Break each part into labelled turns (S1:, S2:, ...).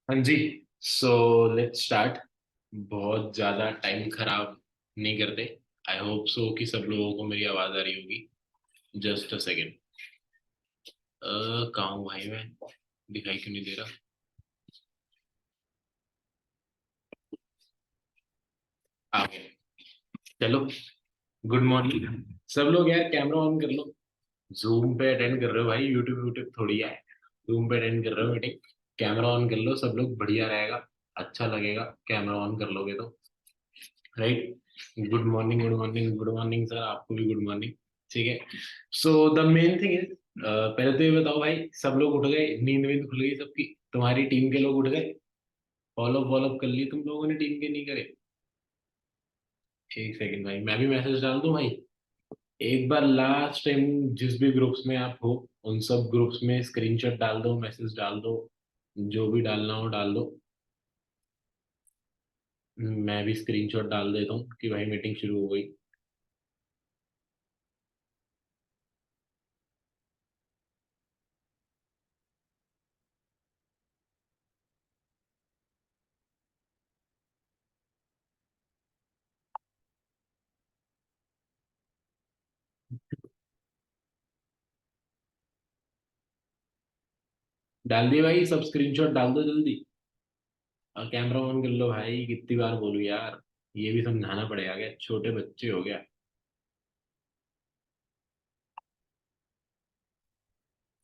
S1: हाँ जी। So let's start. बहुत ज्यादा टाइम खराब नहीं करते। आई होप सो कि सब लोगों को मेरी आवाज आ रही होगी। Just a second. कहाँ हूँ भाई मैं? दिखाई क्यों नहीं दे रहा? आ गया। चलो। गुड मॉर्निंग सब लोग। यार कैमरा ऑन कर लो। जूम पे अटेंड कर रहे हो भाई? यूट्यूब यूट्यूब थोड़ी है। जूम पे अटेंड कर रहे हो मीटिंग। कैमरा ऑन कर लो सब लोग, बढ़िया रहेगा। अच्छा लगेगा कैमरा ऑन कर लोगे तो। Right. Good morning good morning good morning sir, आपको भी गुड मॉर्निंग। ठीक है। So the main thing is, पहले तो ये बताओ भाई, सब लोग उठ गए? नींद वींद खुल गई सबकी? तुम्हारी टीम के लोग उठ गए? फॉलो फॉलो कर ली तुम लोगों ने? टीम के नहीं करे? एक सेकंड भाई, मैं भी मैसेज डाल दूं भाई? एक बार लास्ट टाइम जिस भी ग्रुप्स में आप हो, उन सब ग्रुप्स में स्क्रीनशॉट डाल दो, मैसेज डाल दो। जो भी डालना हो डाल दो। मैं भी स्क्रीनशॉट डाल देता हूँ कि भाई मीटिंग शुरू हो गई। डाल दिए भाई, सब स्क्रीनशॉट डाल दो जल्दी। और कैमरा ऑन कर लो भाई, कितनी बार बोलूं यार। ये भी समझाना पड़ेगा क्या? छोटे बच्चे हो गया।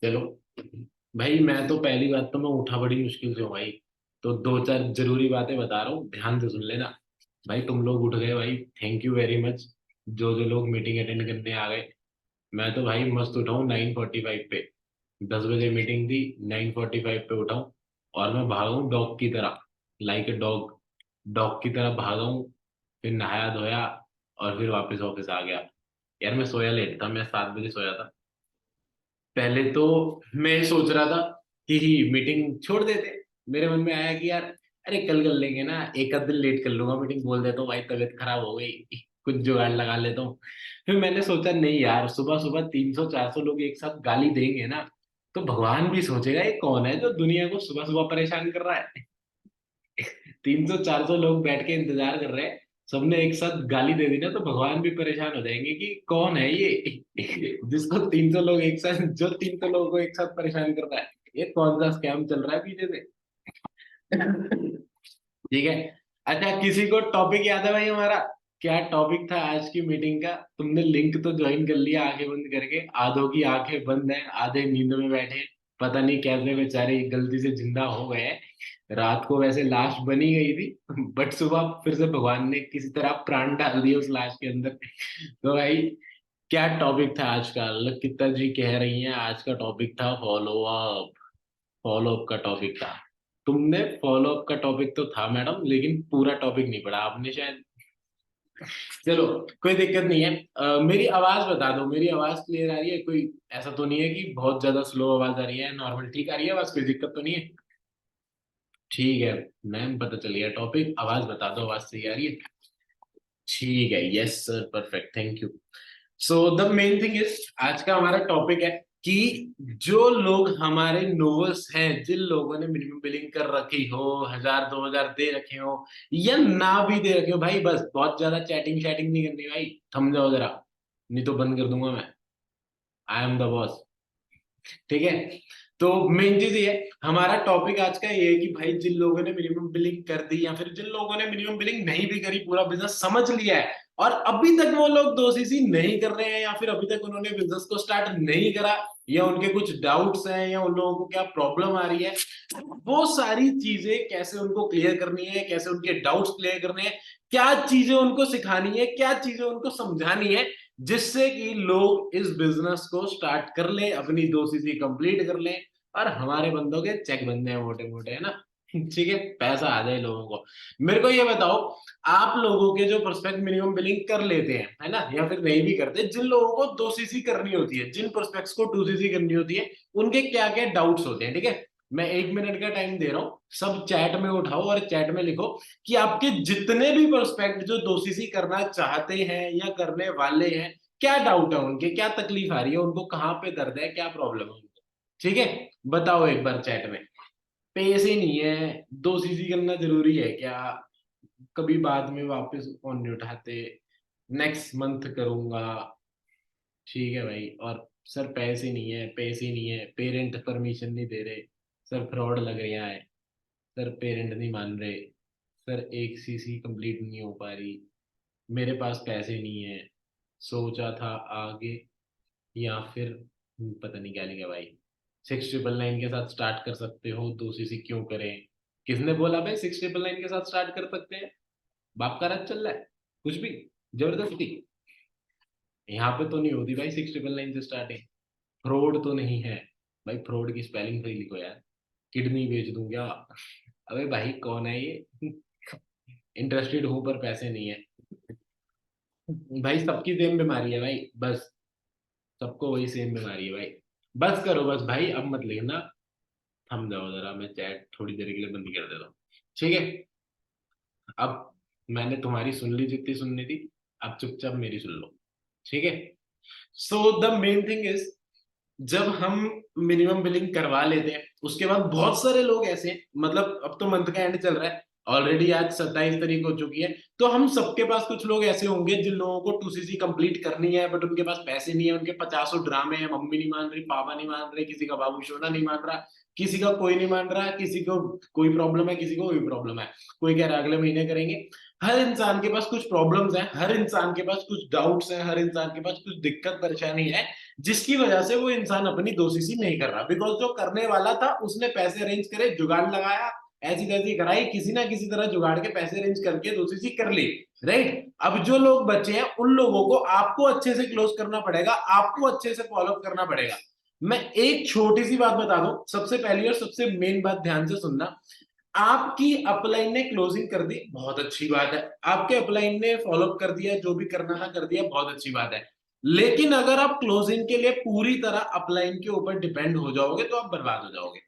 S1: चलो। भाई मैं तो पहली बात तो मैं उठा बड़ी मुश्किल से हूँ भाई। तो दो चार जरूरी बातें बता रहा हूँ, ध्यान से सुन लेना। भाई तुम लोग उठ गए भाई, थैंक यू वेरी मच। जो जो लोग मीटिंग अटेंड करने आ गए। मैं तो भाई मस्त उठा हूँ 9:45 पे। 10 बजे मीटिंग थी। 9:45 पे उठा हूँ। और मैं भागा हूँ डॉग की तरह। Like a dog. डॉग की तरह भागा हूँ। फिर नहाया धोया। और फिर वापस ऑफिस आ गया। यार मैं सोया लेट था, मैं 7 बजे सोया था। पहले तो मैं सोच रहा था कि ही मीटिंग छोड़ देते। मेरे मन में आया कि यार, अरे कल कर लेंगे ना, एक आध दिन लेट कर लूंगा, मीटिंग बोल देता हूँ भाई तबीयत खराब हो गई, कुछ जुगाड़ लगा लेता हूँ। फिर मैंने सोचा नहीं यार, सुबह सुबह 300 400 लोग एक साथ गाली देंगे ना, तो भगवान भी सोचेगा ये कौन है जो दुनिया को सुबह सुबह परेशान कर रहा है। 300 400 लोग बैठ के इंतजार कर रहे हैं। सबने एक साथ गाली दे दी ना, तो भगवान भी परेशान हो जाएंगे कि कौन है ये जिसको 300 लोग एक साथ, जो 300 लोगों को एक साथ परेशान कर रहा है। ये कौन सा स्कैम चल रहा है पीछे से? ठीक है। अच्छा, किसी को टॉपिक याद है भाई हमारा? क्या टॉपिक था आज की मीटिंग का? तुमने लिंक तो ज्वाइन कर लिया आंखें बंद करके, आधों की आंखें बंद है, आधे नींद में बैठे हैं। पता नहीं कैसे बेचारे गलती से जिंदा हो गए हैं। रात को वैसे लाश बनी गई थी बट सुबह फिर से भगवान ने किसी तरह प्राण डाल दिए उस लाश के अंदर। तो भाई, क्या टॉपिक था आज का? लखिता जी कह रही हैं आज का टॉपिक था फॉलो अप। फॉलो अप का टॉपिक था। तुमने फॉलो अप का टॉपिक तो था मैडम, लेकिन पूरा टॉपिक नहीं पढ़ा आपने शायद। चलो, कोई दिक्कत नहीं है। मेरी आवाज बता दो, मेरी आवाज क्लियर आ रही है? कोई ऐसा तो नहीं है कि बहुत ज्यादा स्लो आवाज आ रही है? नॉर्मल ठीक आ रही है आवाज? कोई दिक्कत तो नहीं है? ठीक है। मैम पता चल गया टॉपिक, आवाज बता दो, आवाज सही आ रही है? ठीक है, yes sir, perfect, thank you. So the main thing is, आज का हमारा टॉपिक है कि जो लोग हमारे नोवर्स हैं, जिन लोगों ने मिनिमम बिलिंग कर रखी हो, 1000 2000 दे रखे हो, या ना भी दे रखे हो भाई, बस बहुत ज्यादा चैटिंग शैटिंग नहीं करनी भाई। थम जाओ जरा, नहीं तो बंद कर दूंगा मैं। I am the boss. ठीक है। तो मेन चीज ये है, हमारा टॉपिक आज का ये है कि भाई जिन लोगों ने मिनिमम बिलिंग कर दी, या फिर जिन लोगों ने मिनिमम बिलिंग नहीं भी करी, पूरा बिजनेस समझ लिया है, और अभी तक वो लोग 2 सीसी नहीं कर रहे हैं, या फिर अभी तक उन्होंने बिजनेस को स्टार्ट नहीं करा, या उनके कुछ डाउट्स हैं, या उन लोगों को क्या प्रॉब्लम आ रही है, वो सारी चीजें कैसे उनको क्लियर करनी है, कैसे उनके डाउट्स क्लियर करने हैं, क्या चीजें उनको सिखानी है, क्या चीजें उनको समझानी है, जिससे कि लोग इस बिजनेस को स्टार्ट कर ले, अपनी 2 सीसी कंप्लीट कर ले, और हमारे बंदों के चेक बनने हैं मोटे मोटे, है ना? ठीक है, पैसा आ जाए लोगों को। मेरे को ये बताओ, आप लोगों के जो प्रोस्पेक्ट मिनिमम बिलिंग कर लेते हैं, है ना, या फिर नहीं भी करते, जिन लोगों को 2 सीसी करनी होती है, जिन प्रोस्पेक्ट्स को 2 सीसी करनी होती है, उनके क्या क्या डाउट्स होते हैं? ठीक है। मैं 1 मिनट का टाइम दे रहा हूँ, सब चैट में उठाओ और चैट में लिखो कि आपके जितने भी प्रोस्पेक्ट जो 2 सीसी करना चाहते हैं या करने वाले हैं, क्या डाउट है उनके, क्या तकलीफ आ रही है उनको, कहाँ पे दर्द है, क्या प्रॉब्लम है उनको। ठीक है, बताओ एक बार चैट में। पैसे नहीं है, दो सीसी करना जरूरी है क्या? कभी बाद में वापस फोन नहीं उठाते, नेक्स्ट मंथ करूंगा। ठीक है भाई। और सर पैसे नहीं है, पैसे नहीं है, पेरेंट परमिशन नहीं दे रहे, सर फ्रॉड लग रहा है, सर पेरेंट नहीं मान रहे, सर एक सीसी कंप्लीट नहीं हो पा रही, मेरे पास पैसे नहीं है, सोचा था आगे, या फिर पता नहीं क्या लिखा भाई। 699 के साथ स्टार्ट कर सकते हो, दो सीसी क्यों करें? किसने बोला भाई 699 के साथ स्टार्ट कर सकते हैं? बाप का राज चल रहा है कुछ भी जबरदस्ती? यहाँ पे तो नहीं होती भाई 699 से स्टार्टिंग। फ्रॉड तो नहीं है भाई? फ्रॉड की स्पेलिंग सही लिखो यार, किडनी बेच दूं क्या? अबे भाई कौन है ये? इंटरेस्टेड हूं पर पैसे नहीं है। भाई सबकी सेम बीमारी है भाई, बस सबको वही सेम बीमारी है भाई। बस करो बस भाई, अब मत लिखना। थम जाओ जरा, मैं चैट थोड़ी देर के लिए बंद कर देता हूँ। ठीक है? अब मैंने तुम्हारी सुन ली जितनी सुननी थी, अब चुपचाप मेरी सुन लो। ठीक है? So the main thing is, जब हम मिनिमम बिलिंग करवा लेते हैं, उसके बाद बहुत सारे लोग ऐसे हैं, मतलब अब तो मंथ का एंड चल रहा है, ऑलरेडी आज 27 तारीख हो चुकी है, तो हम सबके पास कुछ लोग ऐसे होंगे जिन लोगों को 2सीसी कंप्लीट करनी है, बट उनके पास पैसे नहीं है, उनके 50 ड्रामे हैं, मम्मी नहीं मान रही, पापा नहीं मान रहे, किसी का बाबू सोना नहीं मान रहा, किसी का कोई नहीं मान रहा, किसी को कोई प्रॉब्लम है, किसी को कोई प्रॉब्लम है, कोई कह रहा है अगले महीने करेंगे। हर इंसान के पास कुछ प्रॉब्लम्स हैं, हर इंसान के पास कुछ डाउट्स हैं, हर इंसान के पास कुछ दिक्कत परेशानी है, जिसकी वजह से वो इंसान अपनी 2सीसी नहीं कर रहा, बिकॉज जो करने वाला था उसने पैसे अरेंज करे, जुगाड़ लगाया, ऐसी तैसी कराई, किसी ना किसी तरह जुगाड़ के पैसे अरेंज करके 2सीसी कर ली। राइट? अब जो लोग बचे हैं उन लोगों को आपको अच्छे से क्लोज करना पड़ेगा, आपको अच्छे से फॉलो करना पड़ेगा। मैं एक छोटी सी बात बता दूं, सबसे पहली और सबसे मेन बात ध्यान से सुनना। आपकी अपलाइन ने क्लोजिंग कर दी, बहुत अच्छी बात है, आपके अपलाइन ने फॉलो कर दिया, जो भी करना था कर दिया, बहुत अच्छी बात है। लेकिन अगर आप क्लोजिंग के लिए पूरी तरह अपलाइन के ऊपर डिपेंड हो जाओगे तो आप बर्बाद हो जाओगे।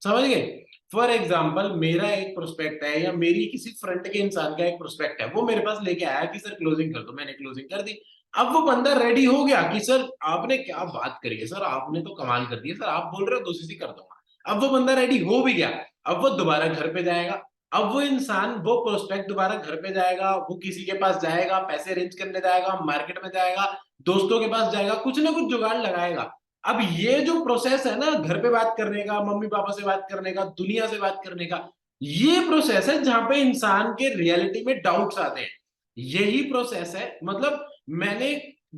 S1: समझ गए? फॉर एग्जाम्पल, मेरा एक प्रोस्पेक्ट है, या मेरी किसी फ्रंट के इंसान का एक प्रोस्पेक्ट है, वो मेरे पास लेके आया कि सर क्लोजिंग कर दो, मैंने क्लोजिंग कर दी। अब वो बंदा रेडी हो गया कि सर आपने क्या बात करी है, सर आपने तो कमाल कर दिया, सर आप बोल रहे हो 2सीसी कर दूंगा। अब वो बंदा रेडी हो भी गया, अब वो दोबारा घर पे जाएगा, अब वो इंसान, वो प्रोस्पेक्ट दोबारा घर पे जाएगा, वो किसी के पास जाएगा, पैसे अरेंज करने जाएगा, मार्केट में जाएगा, दोस्तों के पास जाएगा, कुछ ना कुछ जुगाड़ लगाएगा। अब ये जो प्रोसेस है ना, घर पे बात करने का, मम्मी पापा से बात करने का, दुनिया से बात करने का, ये प्रोसेस है जहां पे इंसान के रियलिटी में डाउट्स आते हैं। यही प्रोसेस है, मतलब मैंने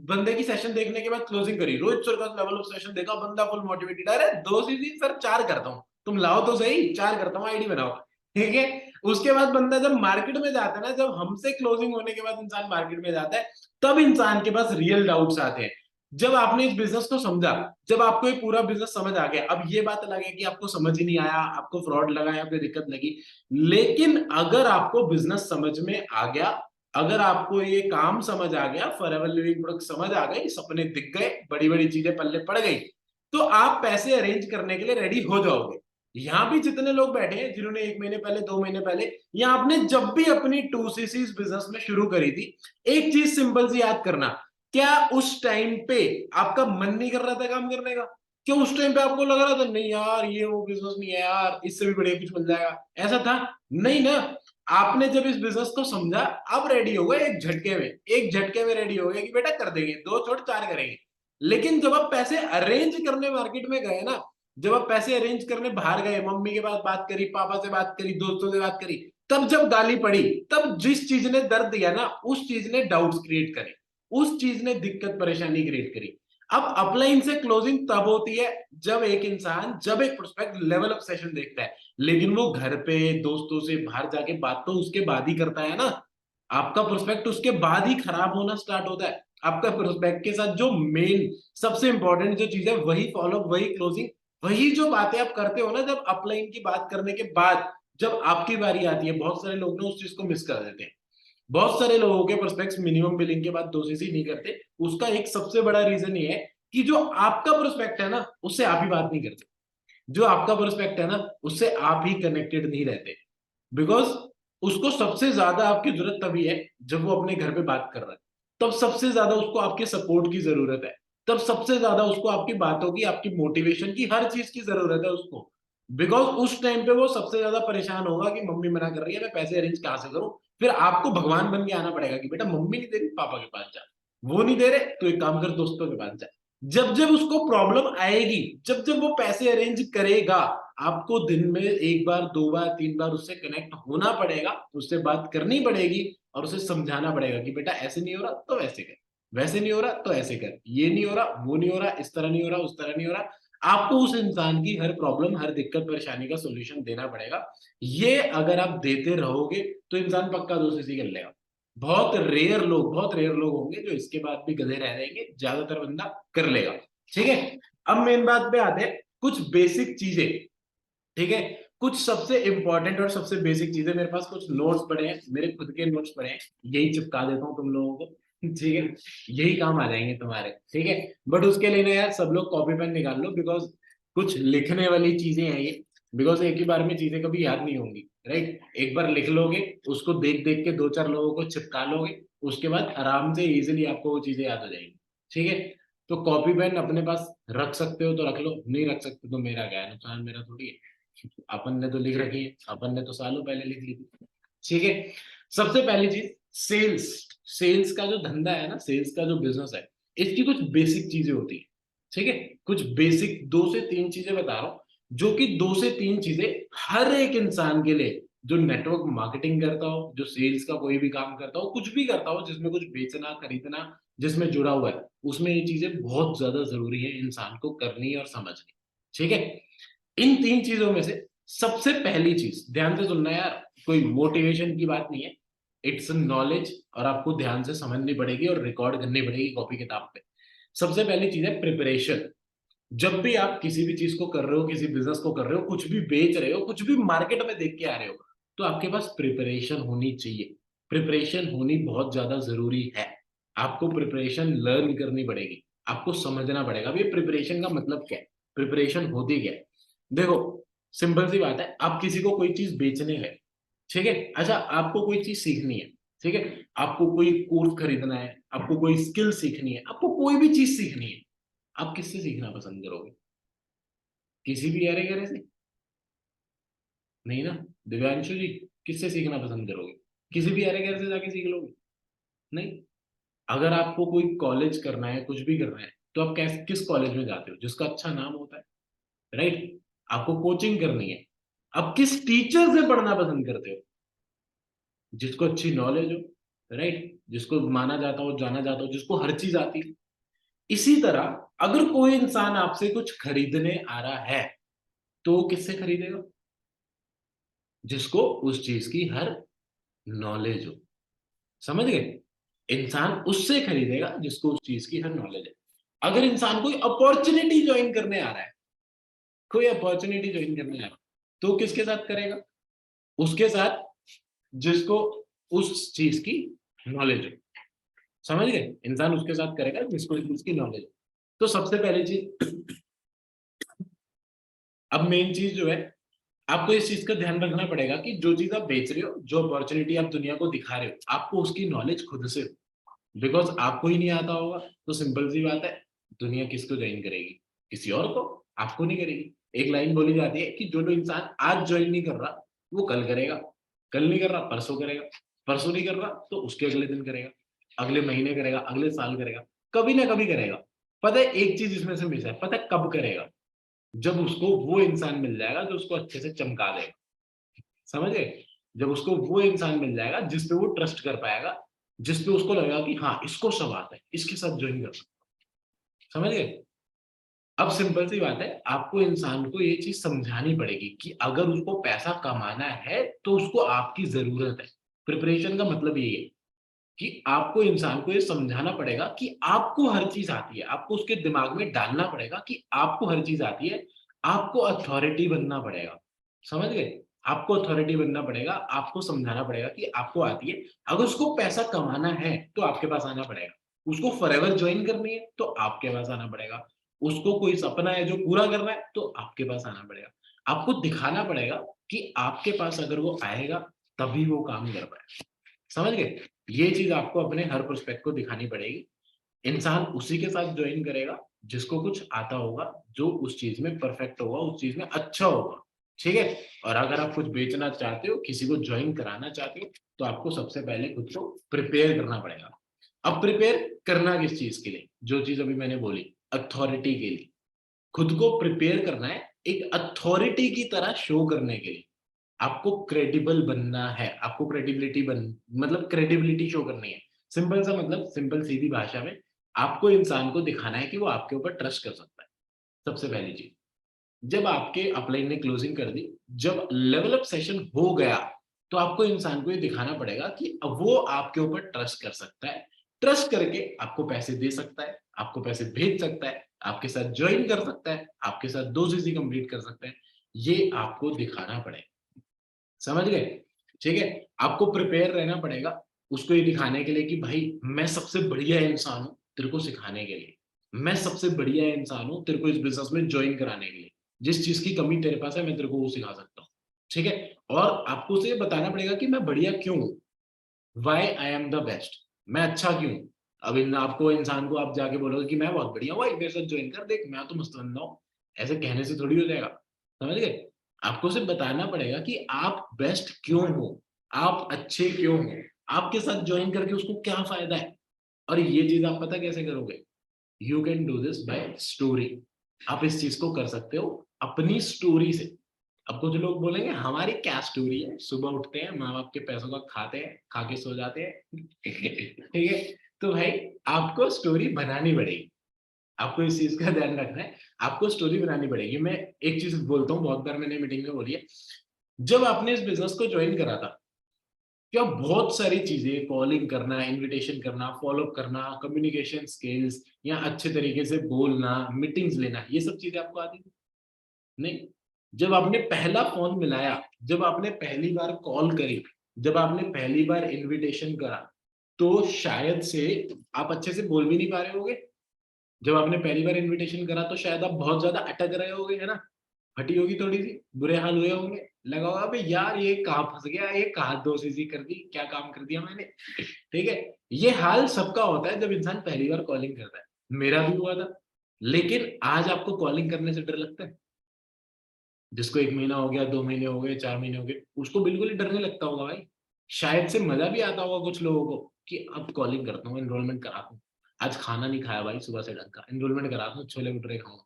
S1: बंदे की सेशन देखने के बाद क्लोजिंग करी, रोहित सर का लेवल ऑफ सेशन देखा, बंदा फुल मोटिवेटेड, अरे 2 सीजी सर 4 करता हूँ, तुम लाओ तो सही, 4 करता हूँ, आईडी बनाओ। ठीक है? उसके बाद बंदा जब मार्केट में जाता है ना, जब हमसे क्लोजिंग होने के बाद इंसान मार्केट में जाता है, तब इंसान के पास रियल डाउट्स आते हैं। जब आपने इस बिजनेस को समझा, जब आपको ये पूरा बिजनेस समझ आ गया, अब ये बात अलग है कि आपको समझ ही नहीं आया, आपको फ्रॉड लगा या कोई दिक्कत लगी, लेकिन अगर आपको बिजनेस समझ में आ गया, अगर आपको ये काम समझ आ गया, फॉरएवर लिविंग प्रोडक्ट समझ आ गई, सपने दिख गए, बड़ी बड़ी चीजें पल्ले पड़ गई, तो आप पैसे अरेंज करने के लिए रेडी हो जाओगे। यहाँ भी जितने लोग बैठे हैं जिन्होंने 1 महीने पहले, 2 महीने पहले, या आपने जब भी अपनी 2सीसी बिजनेस में शुरू करी थी, एक चीज सिंपल सी याद करना, क्या उस टाइम पे आपका मन नहीं कर रहा था काम करने का? क्या उस टाइम पे आपको लग रहा था नहीं यार ये वो बिजनेस नहीं है यार, इससे भी बढ़िया कुछ मिल जाएगा? ऐसा था? नहीं ना। आपने जब इस बिजनेस को समझा, अब रेडी हो गए, एक झटके में, एक झटके में रेडी हो गए कि बेटा कर देंगे, 2 छोड़ 4 करेंगे। लेकिन जब आप पैसे अरेंज करने मार्केट में गए ना, जब आप पैसे अरेंज करने बाहर गए, मम्मी के पास बात करी, पापा से बात करी, दोस्तों से बात करी, तब जब गाली पड़ी, तब जिस चीज ने दर्द दिया ना, उस चीज ने डाउट्स क्रिएट करे, उस चीज ने दिक्कत परेशानी क्रिएट करी। अब अपलाइन से क्लोजिंग तब होती है जब एक इंसान, जब एक प्रोस्पेक्ट लेवल ऑफ सेशन देखता है, लेकिन वो घर पे दोस्तों से बाहर जाके बात तो उसके बाद ही करता है ना। आपका प्रोस्पेक्ट उसके बाद ही खराब होना स्टार्ट होता है। आपका प्रोस्पेक्ट के साथ जो मेन सबसे इंपॉर्टेंट जो चीज है, वही फॉलो, वही क्लोजिंग, वही जो बातें आप करते हो ना, जब अपलाइन की बात करने के बाद जब आपकी बारी आती है, बहुत सारे लोग ना उस चीज को मिस कर देते हैं। बहुत सारे लोगों के प्रोस्पेक्ट्स मिनिमम बिलिंग के बाद 2सीसी नहीं करते। उसका एक सबसे बड़ा रीजन ये है कि जो आपका प्रोस्पेक्ट है ना, उससे आप ही बात नहीं करते। जो आपका प्रोस्पेक्ट है ना, उससे आप ही कनेक्टेड नहीं रहते, बिकॉज उसको सबसे ज्यादा आपकी जरूरत तभी है जब वो अपने घर पे बात कर रहा है, तब सबसे ज्यादा उसको आपके सपोर्ट की जरूरत है, तब सबसे ज्यादा उसको आपकी बातों की, आपकी मोटिवेशन की, हर चीज की जरूरत है उसको। बिकॉज उस टाइम पे वो सबसे ज्यादा परेशान होगा कि मम्मी मना कर रही है, मैं पैसे अरेंज कहां से करूं। फिर आपको भगवान बन के आना पड़ेगा कि बेटा मम्मी नहीं दे रही, पापा के पास जा। वो नहीं दे रहे तो एक काम कर, दोस्तों के पास जा। जब जब उसको प्रॉब्लम आएगी, जब जब वो पैसे अरेंज करेगा, आपको दिन में एक बार, दो बार, तीन बार उससे कनेक्ट होना पड़ेगा, उससे बात करनी पड़ेगी और उसे समझाना पड़ेगा कि बेटा ऐसे नहीं हो रहा तो वैसे कर, वैसे नहीं हो रहा तो ऐसे कर, ये नहीं हो रहा, वो नहीं हो रहा, इस तरह नहीं हो रहा, उस तरह नहीं हो रहा। आपको उस इंसान की हर प्रॉब्लम, हर दिक्कत परेशानी का सोल्यूशन देना पड़ेगा। ये अगर आप देते रहोगे तो इंसान पक्का दोस्त इसी कर लेगा। बहुत रेयर लोग होंगे जो इसके बाद भी गधे रह जाएंगे, ज्यादातर बंदा कर लेगा। ठीक है, अब मेन बात पे आते हैं, कुछ बेसिक चीजें। ठीक है, कुछ सबसे इंपॉर्टेंट और सबसे बेसिक चीजें, मेरे पास कुछ नोट्स पड़े हैं, मेरे खुद के नोट्स पड़े हैं, यही चिपका देता हूँ तुम लोगों को। ठीक है, यही काम आ जाएंगे तुम्हारे। ठीक है, बट उसके लिए ना यार सब लोग कॉपी पेन निकाल लो, बिकॉज कुछ लिखने वाली चीजें हैं ये। बिकॉज एक ही बार में चीजें कभी याद नहीं होंगी, राइट। एक बार लिख लोगे, उसको देख देख के दो चार लोगों को चिपका लोगे, उसके बाद आराम से इजीली आपको वो चीजें याद हो जाएंगी। ठीक है, तो कॉपी पेन अपने पास रख सकते हो तो रख लो, नहीं रख सकते तो मेरा क्या है, नुकसान मेरा थोड़ी है। अपन ने तो लिख रखी है, अपन ने तो सालों पहले लिख ली थी। ठीक है, सबसे पहली चीज, सेल्स। सेल्स का जो धंधा है ना, सेल्स का जो बिजनेस है, इसकी कुछ बेसिक चीजें होती है। ठीक है, कुछ बेसिक दो से तीन चीजें बता रहा हूं, जो कि दो से तीन चीजें हर एक इंसान के लिए, जो नेटवर्क मार्केटिंग करता हो, जो सेल्स का कोई भी काम करता हो, कुछ भी करता हो जिसमें कुछ बेचना खरीदना जिसमें जुड़ा हुआ है, उसमें ये चीजें बहुत ज्यादा जरूरी है इंसान को करनी और समझनी। ठीक है, इन तीन चीजों में से सबसे पहली चीज, ध्यान से सुनना यार, कोई मोटिवेशन की बात नहीं है, इट्स नॉलेज, और आपको ध्यान से समझनी पड़ेगी और रिकॉर्ड करनी पड़ेगी कॉपी किताब पे। सबसे पहली चीज है प्रिपरेशन। जब भी आप किसी भी चीज को कर रहे हो, किसी बिजनेस को कर रहे हो, कुछ भी बेच रहे हो, कुछ भी मार्केट में देख के आ रहे हो, तो आपके पास प्रिपरेशन होनी चाहिए। प्रिपरेशन होनी बहुत ज्यादा जरूरी है। आपको प्रिपरेशन लर्न करनी पड़ेगी, आपको समझना पड़ेगा अब ये प्रिपरेशन का मतलब क्या है, प्रिपरेशन होती क्या है। देखो, सिंपल सी बात है, आप किसी को कोई चीज बेचने गए, ठीक है, अच्छा आपको कोई चीज सीखनी है, ठीक है, आपको कोई कोर्स खरीदना है, आपको कोई स्किल सीखनी है, आपको कोई भी चीज सीखनी है, आप किससे सीखना पसंद करोगे? किसी भी अरे गहरे से? नहीं ना। दिव्यांशु जी, किससे सीखना पसंद करोगे? किसी भी अरे गहरे से जाके सीख लोगे? नहीं। अगर आपको कोई कॉलेज करना है, कुछ भी करना है, तो आप किस कॉलेज में जाते हो जिसका अच्छा नाम होता है, राइट। आपको कोचिंग करनी है, आप किस टीचर से पढ़ना पसंद करते हो? जिसको अच्छी नॉलेज हो, राइट, जिसको माना जाता हो, जाना जाता हो, जिसको हर चीज आती है। इसी तरह अगर कोई इंसान आपसे कुछ खरीदने आ रहा है, तो वो किससे खरीदेगा? जिसको उस चीज की हर नॉलेज हो। समझ गए? इंसान उससे खरीदेगा जिसको उस चीज की हर नॉलेज है। अगर इंसान कोई अपॉर्चुनिटी ज्वाइन करने आ रहा है, कोई अपॉर्चुनिटी ज्वाइन करने आ रहा है, तो किसके साथ करेगा? उसके साथ जिसको उस चीज की नॉलेज है। समझ गए? इंसान उसके साथ करेगा जिसको इस चीज की नॉलेज है। तो सबसे पहली चीज, अब मेन चीज जो है, आपको इस चीज का ध्यान रखना पड़ेगा कि जो चीज आप बेच रहे हो, जो अपॉर्चुनिटी आप दुनिया को दिखा रहे हो, आपको उसकी नॉलेज खुद से हो। बिकॉज आपको ही नहीं आता होगा, तो सिंपल सी बात है, दुनिया किसको ज्वाइन करेगी? किसी और को, आपको नहीं करेगी। एक लाइन बोली जाती है कि जो जो इंसान आज ज्वाइन नहीं कर रहा, वो कल करेगा, कल नहीं कर रहा परसों करेगा, परसों नहीं कर रहा तो उसके अगले दिन करेगा, अगले महीने करेगा, अगले साल करेगा, कभी ना कभी करेगा। पता है एक चीज इसमें से मिस है, पता है कब करेगा? जब उसको वो इंसान मिल जाएगा जो उसको अच्छे से चमका देगा। समझ गए? जब उसको वो इंसान मिल जाएगा जिस पे वो ट्रस्ट कर पाएगा, जिस पे उसको लगेगा कि हाँ इसको सब आता है, इसके साथ ज्वाइन कर सकता हूं। समझ गए? अब सिंपल सी बात है, आपको इंसान को ये चीज समझानी पड़ेगी कि अगर उसको पैसा कमाना है तो उसको आपकी जरूरत है। प्रिपरेशन का मतलब यही है कि आपको इंसान को ये समझाना पड़ेगा कि आपको हर चीज आती है, आपको उसके दिमाग में डालना पड़ेगा कि आपको हर चीज आती है। आपको अथॉरिटी बनना पड़ेगा। समझ गए? आपको अथॉरिटी बनना पड़ेगा, आपको समझाना पड़ेगा कि आपको आती है। अगर उसको पैसा कमाना है तो आपके पास आना पड़ेगा, उसको फॉरएवर ज्वाइन करनी है तो आपके पास आना पड़ेगा, उसको कोई सपना है जो पूरा करना है तो आपके पास आना पड़ेगा। आपको दिखाना पड़ेगा कि आपके पास अगर वो आएगा तभी वो काम कर पाएगा। समझ गए? ये चीज आपको अपने हर प्रोस्पेक्ट को दिखानी पड़ेगी। इंसान उसी के साथ ज्वाइन करेगा जिसको कुछ आता होगा, जो उस चीज में परफेक्ट होगा, उस चीज में अच्छा होगा। ठीक है। और अगर आप कुछ बेचना चाहते हो, किसी को ज्वाइन कराना चाहते हो, तो आपको सबसे पहले खुद को प्रिपेयर करना पड़ेगा। अब प्रिपेयर करना किस चीज के लिए? जो चीज अभी मैंने बोली, अथॉरिटी के लिए। खुद को प्रिपेयर करना है एक अथॉरिटी की तरह शो करने के लिए। आपको क्रेडिबल बनना है, आपको क्रेडिबिलिटी मतलब क्रेडिबिलिटी शो करनी है। सिंपल सा मतलब, सिंपल सीधी भाषा में, आपको इंसान को दिखाना है कि वो आपके ऊपर ट्रस्ट कर सकता है। सबसे पहली चीज, जब आपके अपलाइन ने क्लोजिंग कर दी, जब लेवल अप सेशन हो गया, तो आपको इंसान को ये दिखाना पड़ेगा कि अब वो आपके ऊपर ट्रस्ट कर सकता है। ट्रस्ट करके आपको पैसे दे सकता है, आपको पैसे भेज सकता है, आपके साथ ज्वाइन कर सकता है, आपके साथ 2 चीजें कंप्लीट कर सकता है। ये आपको दिखाना पड़ेगा। समझ गए? ठीक है? आपको प्रिपेयर रहना पड़ेगा उसको ये दिखाने के लिए कि भाई मैं सबसे बढ़िया इंसान हूँ तेरे को सिखाने के लिए। मैं सबसे बढ़िया इंसान हूँ तेरे को इस बिज़नेस में जॉइन कराने के लिए। जिस चीज़ की कमी तेरे पास है मैं तेरे को वो सिखा सकता हूँ। ठीक है? और आपको उसे ये बताना पड़ेगा कि मैं बढ़िया क्यों हूँ? Why I am the best? मैं अच्छा क्यों हूँ? अब इन आपको इंसान को आप जाके बोलोगे कि मैं बहुत बढ़िया हूँ भाई मेरे साथ जॉइन कर देख मैं तो मस्त बंदा हूँ। ऐसे कहने से थोड़ी हो जाएगा। समझ गए? आपको सिर्फ बताना पड़ेगा कि आप बेस्ट क्यों हो? आप अच्छे क्यों हो? आपके साथ जॉइन करके उसको क्या फ़ायदा है? और ये चीज़ आप पता कैसे करोगे? You can do this by story. आप इस चीज़ को कर सकते हो अपनी स्टोरी से। अब कुछ लोग बोलेंगे हमारी क्या स्टोरी है, सुबह उठते हैं माँ बाप के पैसों का खाते हैं, खा के सो जाते हैं। ठीक है? तो भाई आपको स्टोरी बनानी पड़ेगी। आपको इस चीज का ध्यान रखना है। आपको स्टोरी बनानी पड़ेगी। मैं एक चीज बोलता हूँ, बहुत बार मैंने मीटिंग में बोली है। जब आपने इस बिजनेस को ज्वाइन करा था, क्या बहुत सारी चीजें, कॉलिंग करना, इनविटेशन करना, फॉलो अप करना, कम्युनिकेशन स्किल्स या अच्छे तरीके से बोलना, मीटिंग्स लेना, ये सब चीजें आपको आती थी? नहीं। जब आपने पहला फ़ोन मिलाया, जब आपने पहली बार कॉल करी, जब आपने पहली बार इन्विटेशन करा, तो शायद से आप अच्छे से बोल भी नहीं पा रहे होगे। जब आपने पहली बार इन्विटेशन करा तो शायद आप बहुत ज़्यादा अटक रहे होगे, है ना? फटी होगी थोड़ी-सी, बुरे हाल हुए होंगे। लगा होगा अबे यार ये कहाँ फँस गया, ये कहाँ दोषी-सी कर दी, क्या काम कर दिया मैंने? ठीक है? ये हाल सबका होता है जब इंसान पहली बार कॉलिंग करता है। मेरा भी हुआ था। लेकिन आज आपको कॉलिंग करने से डर लगता है? जिसको 1 महीना हो गया, 2 महीने हो गए, 4 महीने हो गए, उसको बिल्कुल ही डर नहीं लगता होगा भाई। शायद से मज़ा भी आता होगा कुछ लोगों को कि अब कॉलिंग करता हूँ, एनरोलमेंट कराता हूँ। आज खाना नहीं खाया भाई सुबह से ढंग का, एनरोलमेंट कराता हूँ, छोले-भटूरे खाऊँगा।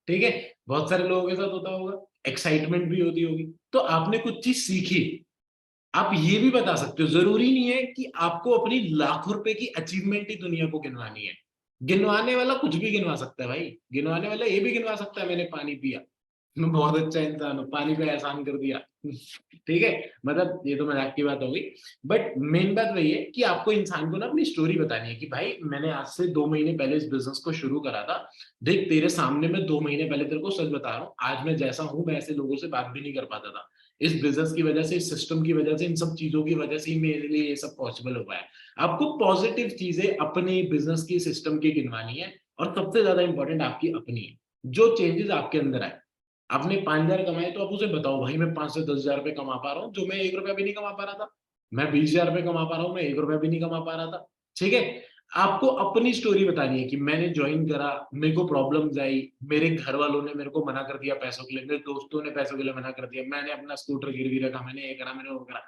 S1: ठीक है? बहुत सारे लोगों के साथ होता होगा, एक्साइटमेंट भी होती होगी। तो आपने कुछ चीज़ सीखी। आप ये भी बता सकते हो, ज़रूरी नहीं है कि आपको अपनी लाखों रुपए की अचीवमेंट ही दुनिया को गिनवानी है। गिनवाने वाला कुछ भी गिनवा सकता है भाई। गिनवाने वाला ये भी गिनवा सकता है मैंने पानी पिया। मैं बहुत अच्छा इंसान हूँ, पानी पे एहसान कर दिया। ठीक है? मतलब ये तो मज़ाक की बात हो गई। बट मेन बात वही है कि आपको इंसान को ना अपनी स्टोरी बतानी है कि भाई मैंने आज से 2 महीने पहले इस बिज़नेस को शुरू करा था। देख तेरे सामने मैं 2 महीने पहले तेरे को सच बता रहा हूँ, आज मैं जैसा हूँ मैं ऐसे लोगों से बात भी नहीं कर पाता था। इस बिज़नेस की वजह से, इस सिस्टम की वजह से, इन सब चीज़ों की वजह से ही मेरे लिए ये सब पॉसिबल हो पाया। आपको पॉज़िटिव चीज़ें अपने बिज़नेस की, सिस्टम की गिनवानी है और सबसे ज़्यादा इम्पोर्टेंट आपकी अपनी है। जो चेंजेज़ आपके अंदर आए। आपने 5,000 कमाए तो आप उसे बताओ भाई मैं 5 से 10,000 रुपए कमा पा रहा हूँ, जो मैं ₹1 भी नहीं कमा पा रहा था। मैं 20,000 रुपए कमा पा रहा हूँ, मैं ₹1 भी नहीं कमा पा रहा था। ठीक है? आपको अपनी स्टोरी बतानी है कि मैंने जॉइन करा, मेरे को प्रॉब्लम्स आई, मेरे घर वालों ने मेरे को मना कर दिया पैसों के लिए, मेरे दोस्तों ने पैसों के लिए मना कर दिया, मैंने अपना स्कूटर गिरवी रखा, मैंने ये करा, मैंने वो करा।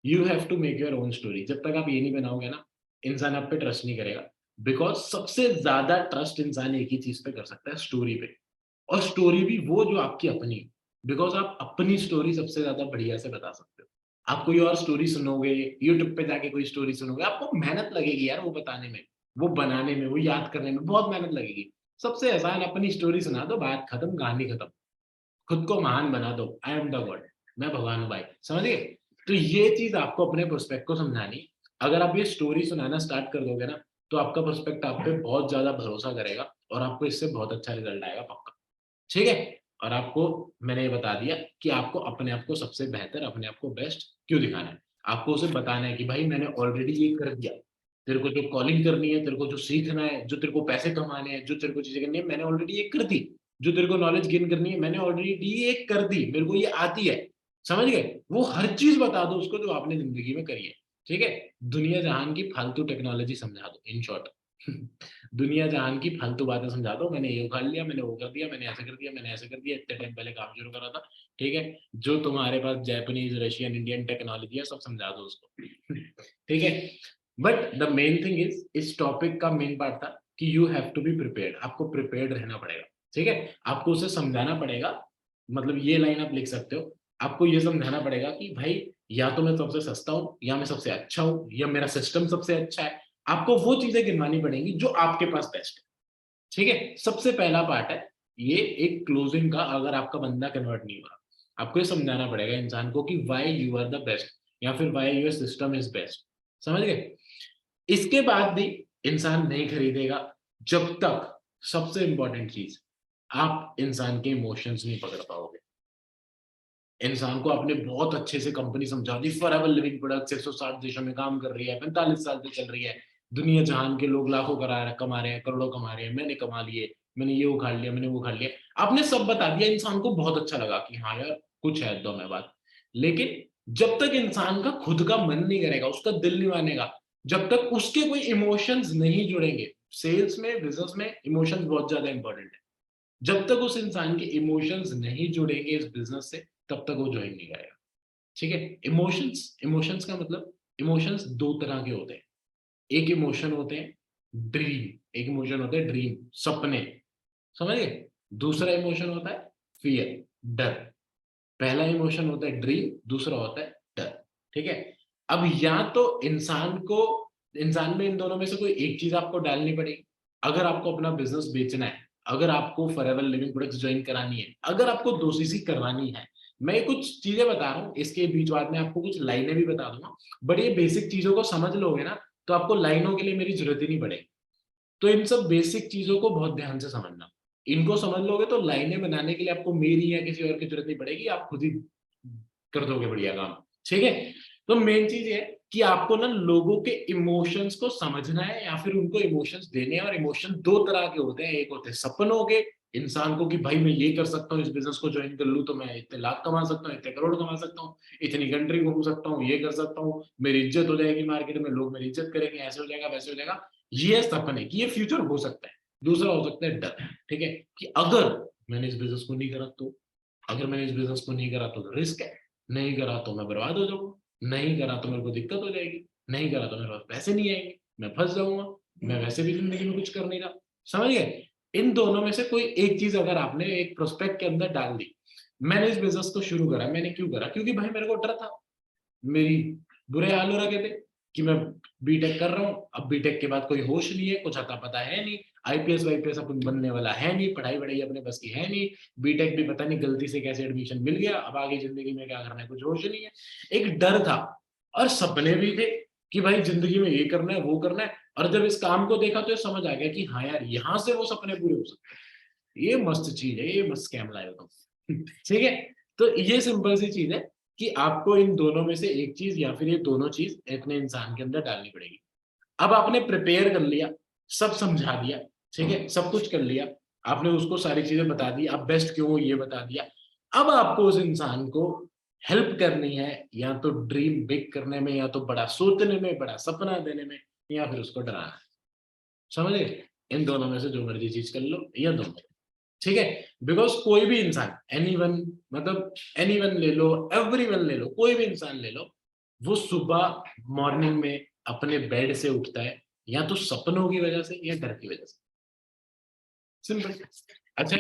S1: You have to make your own story. जब तक आप ये नहीं बनाओगे ना, इंसान आप पे ट्रस्ट नहीं करेगा। बिकॉज़ सबसे ज़्यादा ट्रस्ट इंसान एक ही चीज़ पे कर सकता है, स्टोरी पे। और स्टोरी भी वो जो आपकी अपनी है। बिकॉज़ आप अपनी स्टोरी सबसे ज़्यादा बढ़िया से बता सकते हो। आप कोई और स्टोरी सुनोगे, यूट्यूब पे जाके कोई स्टोरी सुनोगे, आपको मेहनत लगेगी यार वो बताने में, वो बनाने में, वो याद करने में बहुत मेहनत लगेगी। सबसे आसान अपनी स्टोरी सुना दो, बात खत्म, कहानी खत्म। खुद को महान बना दो, आई एम द गॉड, मैं भगवान हूँ भाई, समझ गए? तो ये चीज़ आपको अपने प्रोस्पेक्ट को समझानी है। अगर आप ये स्टोरी सुनाना स्टार्ट कर दोगे ना, तो आपका प्रोस्पेक्ट आप पे बहुत ज़्यादा भरोसा करेगा और आपको इससे बहुत अच्छा रिज़ल्ट आएगा पक्का। ठीक है? और आपको मैंने ये बता दिया कि आपको अपने आप को सबसे बेहतर, अपने आप को बेस्ट क्यों दिखाना है। आपको उसे बताना है कि भाई मैंने ऑलरेडी ये कर दिया। तेरे को जो कॉलिंग करनी है, तेरे को जो सीखना है, जो तेरे को पैसे कमाने हैं, जो तेरे को चीज़ें करनी है, मैंने ऑलरेडी ये कर दी। जो तेरे को नॉलेज गेन करनी है, मैंने ऑलरेडी ये कर दी। मेरे को ये आती है। समझ गए? वो हर चीज़ बता दो उसको जो आपने ज़िंदगी में करी है। ठीक है? दुनिया जहान की फालतू टेक्नोलॉजी समझा दो इन शॉर्ट। दुनिया जहान की फालतू बातें समझा दो, मैंने ये उखाड़ लिया, मैंने वो कर दिया, मैंने ऐसा कर दिया, मैंने ऐसा कर दिया, इतने टाइम पहले काम शुरू करा था, ठीक है। जो तुम्हारे पास जापानीज रशियन इंडियन टेक्नोलॉजी है सब समझा दो उसको। ठीक है। But the main thing is, इस टॉपिक का मेन पार्ट था कि you have to be prepared, आपको प्रिपेयर्ड रहना पड़ेगा, ठीक है। आपको उसे समझाना पड़ेगा, मतलब ये लाइन आप लिख सकते हो, आपको ये समझाना पड़ेगा कि भाई या तो मैं सबसे सस्ता हूँ, या मैं सबसे अच्छा हूँ, या मेरा सिस्टम सबसे अच्छा है। आपको वो चीजें गिनवानी पड़ेंगी जो आपके पास बेस्ट है, ठीक है। सबसे पहला पार्ट है ये, एक क्लोजिंग का, अगर आपका बंदा कन्वर्ट नहीं हो रहा, आपको ये समझाना पड़ेगा इंसान को कि why you are the best, या फिर why your system is best. समझ गए? इसके बाद भी इंसान नहीं खरीदेगा जब तक, सबसे इंपॉर्टेंट चीज, आप इंसान के इमोशंस नहीं पकड़ पाओगे। इंसान को आपने बहुत अच्छे से कंपनी समझा दी, फॉरएवर लिविंग प्रोडक्ट्स 160 देशों में काम कर रही है, 45 साल से चल रही है, दुनिया जहान के लोग लाखों कमा रहे हैं, करोड़ों कमा रहे हैं, मैंने कमा लिए, मैंने ये उखाड़ लिया, मैंने वो उखाड़ लिया, आपने सब बता दिया, इंसान को बहुत अच्छा लगा कि हाँ यार कुछ है दो में बात। लेकिन जब तक इंसान का खुद का मन नहीं करेगा, उसका दिल नहीं मानेगा, जब तक उसके कोई इमोशंस नहीं जुड़ेंगे, सेल्स में बिजनेस में इमोशंस बहुत ज्यादा इंपॉर्टेंट है, जब तक उस इंसान के इमोशंस नहीं जुड़ेंगे इस बिजनेस से, तब तक वो ज्वाइन नहीं करेगा, ठीक है। इमोशंस, इमोशंस का मतलब, इमोशंस दो तरह के होते हैं। एक इमोशन होते हैं ड्रीम, एक इमोशन होते हैं ड्रीम, सपने, समझ गए। दूसरा इमोशन होता है फियर, डर। पहला इमोशन होता है ड्रीम, दूसरा होता है डर, ठीक है। अब या तो इंसान को, इंसान में इन दोनों में से कोई एक चीज आपको डालनी पड़ेगी। अगर आपको अपना बिजनेस बेचना है, अगर आपको फॉरएवर लिविंग प्रोडक्ट्स ज्वाइन करानी है, अगर आपको दो चीजें करवानी है, मैं कुछ चीजें बता रहा हूँ, इसके बीच बाद में आपको कुछ लाइनें भी बता दूंगा, बट ये बेसिक चीजों को समझ लोगे ना, तो आपको लाइनों के लिए मेरी जरूरत ही नहीं पड़ेगी। तो इन सब बेसिक चीजों को बहुत ध्यान से समझना, इनको समझ लोगे तो लाइनें बनाने के लिए आपको मेरी या किसी और की जरूरत नहीं पड़ेगी, आप खुद ही कर दोगे बढ़िया काम, ठीक है। तो मेन चीज ये है कि आपको ना लोगों के इमोशंस को समझना है, या फिर उनको इमोशंस देने हैं। और इमोशन दो तरह के होते हैं, एक होते हैं सपनों के, इंसान को कि भाई मैं ये कर सकता हूँ, इस बिजनेस को ज्वाइन कर लूँ तो मैं इतने लाख कमा सकता हूँ, इतने करोड़ कमा सकता हूँ, इतनी कंट्री घूम सकता हूँ, ये कर सकता हूँ, मेरी इज्जत हो जाएगी मार्केट में, लोग मेरी इज्जत करेंगे, ऐसे हो जाएगा वैसे हो जाएगा। ये सपने कि ये फ्यूचर हो सकता है। दूसरा हो सकता है डर, ठीक है, कि अगर मैंने इस बिजनेस को नहीं करा तो, अगर मैंने इस बिजनेस को नहीं करा तो रिस्क है, नहीं करा तो मैं बर्बाद हो जाऊंगा, नहीं करा तो मेरे को दिक्कत हो जाएगी, नहीं करा तो मेरे पास पैसे नहीं आएंगे, मैं फंस जाऊंगा, मैं वैसे भी जिंदगी में कुछ कर नहीं रहा। समझ गए? इन दोनों में से कोई एक चीज अगर आपने एक प्रोस्पेक्ट के अंदर डाल दी, मैंने इस बिजनेस को शुरू करा, मैंने क्यों करा? क्योंकि भाई मेरे को डर था, मेरी बुरे हाल हो रखे थे कि मैं बीटेक कर रहा हूँ, अब बीटेक के बाद कोई होश नहीं है, कुछ अता पता है नहीं, आईपीएस वाईपीएस अपन बनने वाला है नहीं, पढ़ाई वढ़ाई अपने बस की है नहीं, बीटेक भी पता नहीं गलती से कैसे एडमिशन मिल गया, अब आगे जिंदगी में क्या करना है कुछ होश नहीं है। एक डर था, और सपने भी थे कि भाई जिंदगी में ये करना है वो करना है। और जब इस काम को देखा तो ये समझ आ गया कि हाँ यार यहाँ से वो सपने पूरे हो सकते हैं, ये मस्त चीज है, ये मस्त स्कैम लाया तुम। ठीक है। तो ये सिंपल सी चीज है कि आपको इन दोनों में से एक चीज या फिर ये दोनों चीज इतने इंसान के अंदर डालनी पड़ेगी। अब आपने प्रिपेयर कर लिया, सब समझा दिया, ठीक है, सब कुछ कर लिया, आपने उसको सारी चीजें बता दी, अब बेस्ट क्यों हो ये बता दिया। अब आपको उस इंसान को हेल्प करनी है, या तो ड्रीम बिग करने में, या तो बड़ा सोचने में, बड़ा सपना देने में, या फिर उसको डराना है। समझे? इन दोनों में से जो मर्जी चीज कर लो, या दोनों, ठीक है। बिकॉज कोई भी इंसान, एनीवन, मतलब एनीवन ले लो, एवरीवन ले लो, कोई भी इंसान ले लो, वो सुबह मॉर्निंग में अपने बेड से उठता है या तो सपनों की वजह से या डर की वजह से, सिंपल। अच्छा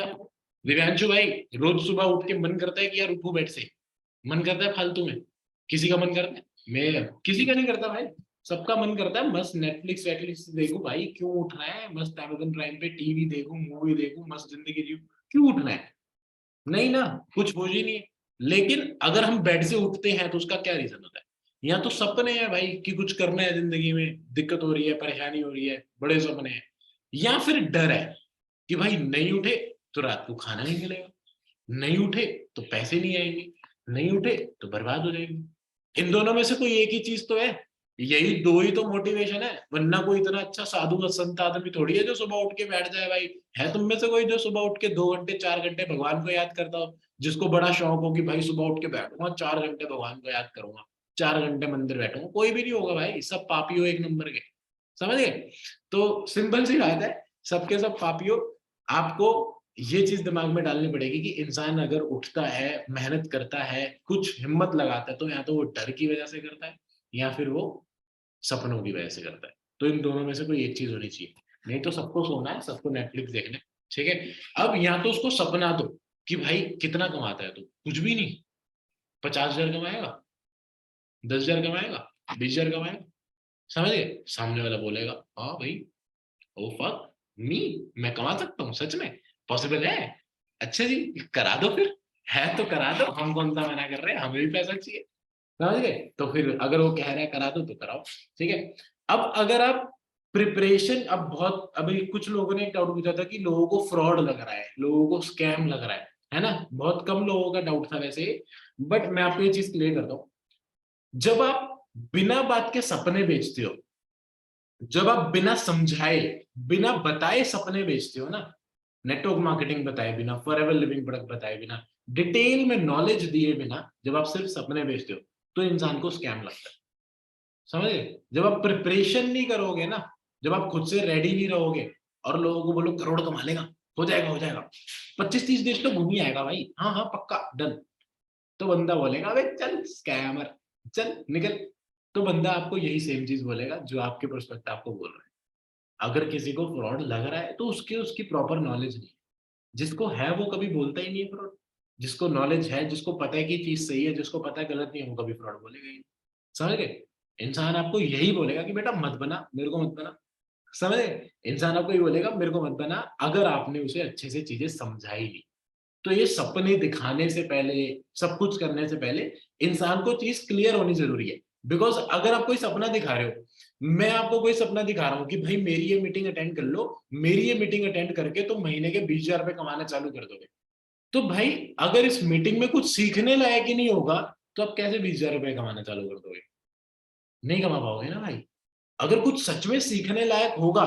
S1: दिव्यांशु भाई, रोज सुबह उठ के मन करता है कि यार उठो बेड से, मन करता है फालतू में? किसी का मन करता है? मैं किसी का नहीं करता भाई, सबका मन करता है मस्त नेटफ्लिक्स वेटफ्लिक्स देखो भाई, क्यों उठना है, मस्त अमेजन प्राइम पे टीवी देखूं, मूवी देखूं, मस्त जिंदगी जीऊं, क्यों उठना है? नहीं ना, कुछ बोझ ही नहीं है। लेकिन अगर हम बेड से उठते हैं तो उसका क्या रीजन होता है? या तो सपने हैं भाई कि कुछ करना है जिंदगी में, दिक्कत हो रही है, परेशानी हो रही है, बड़े सपने हैं, या फिर डर है कि भाई नहीं उठे तो रात को खाना नहीं मिलेगा, नहीं उठे तो पैसे नहीं आएंगे, नहीं उठे तो बर्बाद हो जाएंगे। इन दोनों में से कोई एक ही चीज तो है, यही दो ही तो मोटिवेशन है, वरना कोई इतना अच्छा साधु संत आदमी थोड़ी है जो सुबह उठ के बैठ जाए भाई। है तुम में से कोई जो सुबह उठ के 2 घंटे 4 घंटे भगवान को याद करता हो, जिसको बड़ा शौक हो कि भाई सुबह उठ के बैठूंगा 4 घंटे भगवान को याद करूंगा, 4 घंटे मंदिर बैठूंगा? कोई भी नहीं होगा भाई, सब पापी हो एक नंबर के। समझ गए? तो सिंपल सी बात है, सबके सब पापियों, आपको ये चीज दिमाग में डालनी पड़ेगी कि इंसान अगर उठता है, मेहनत करता है, कुछ हिम्मत लगाता है, तो या तो वो डर की वजह से करता है या फिर वो सपनों की वजह से करता है। तो इन दोनों में से कोई एक चीज होनी चाहिए। नहीं तो सबको सोना है, सबको नेटफ्लिक्स देखना है, ठीक है। अब या तो उसको सपना दो कि भाई कितना कमाता है तू, कुछ भी नहीं, 50,000 कमाएगा, 10,000 कमाएगा, 20,000 कमाएगा, समझ गए? सामने वाला बोलेगा हाँ भाई, ओ फक मी, मैं कमा सकता हूँ, सच में पॉसिबल है, अच्छा जी करा दो फिर, है तो करा दो, हम कौन सा मना कर रहे हैं, हमें भी पैसा चाहिए, समझ गए? तो फिर अगर वो कह रहा है करा दो तो कराओ, ठीक है। अब अगर आप प्रिपरेशन, अब बहुत अभी कुछ लोगों ने एक डाउट पूछा था कि लोगों को फ्रॉड लग रहा है, लोगों को स्कैम लग रहा है ना? बहुत कम लोगों का डाउट था वैसे, बट मैं आपको ये चीज क्लियर करता हूँ। जब आप बिना बात के सपने बेचते हो, जब आप बिना समझाए, बिना बताए सपने बेचते हो ना, नेटवर्क मार्केटिंग बताए बिना, फॉरएवर लिविंग प्रोडक्ट बताए बिना, डिटेल में नॉलेज दिए बिना जब आप सिर्फ सपने बेचते हो, तो इंसान को स्कैम लगता है, समझे? जब आप प्रिपरेशन नहीं करोगे ना, जब आप खुद से रेडी नहीं रहोगे और लोगों को बोलो करोड़ कमा लेगा, हो जाएगा हो जाएगा, 25-30 देश तो घूम ही आएगा भाई, हाँ हाँ पक्का डन, तो बंदा बोलेगा अबे चल स्कैमर, चल निकल। तो बंदा आपको यही सेम चीज बोलेगा जो आपके प्रोस्पेक्ट आपको बोल रहा है। अगर किसी को फ्रॉड लग रहा है तो उसकी उसकी प्रॉपर नॉलेज नहीं है, जिसको है वो कभी बोलता ही नहीं है फ्रॉड, जिसको नॉलेज है, जिसको पता है कि चीज सही है, जिसको पता है गलत नहीं है, वो कभी फ्रॉड बोलेगा ही नहीं, समझ गए? इंसान आपको यही बोलेगा कि बेटा मत बना, मेरे को मत बना, समझ गए? इंसान आपको ये बोलेगा मेरे को मत बना, अगर आपने उसे अच्छे से चीजें समझाई नहीं। तो ये सपने दिखाने से पहले, सब कुछ करने से पहले इंसान को चीज क्लियर होनी जरूरी है। बिकॉज अगर आप कोई सपना दिखा रहे हो, मैं आपको कोई सपना दिखा रहा हूँ कि भाई मेरी ये मीटिंग अटेंड कर लो, मेरी ये मीटिंग अटेंड करके तो महीने के 20,000 रुपए कमाना चालू कर दोगे, तो भाई अगर इस मीटिंग में कुछ सीखने लायक ही नहीं होगा, तो आप कैसे 20,000 रुपए कमाना चालू कर दोगे? नहीं कमा पाओगे ना भाई। अगर कुछ सच में सीखने लायक होगा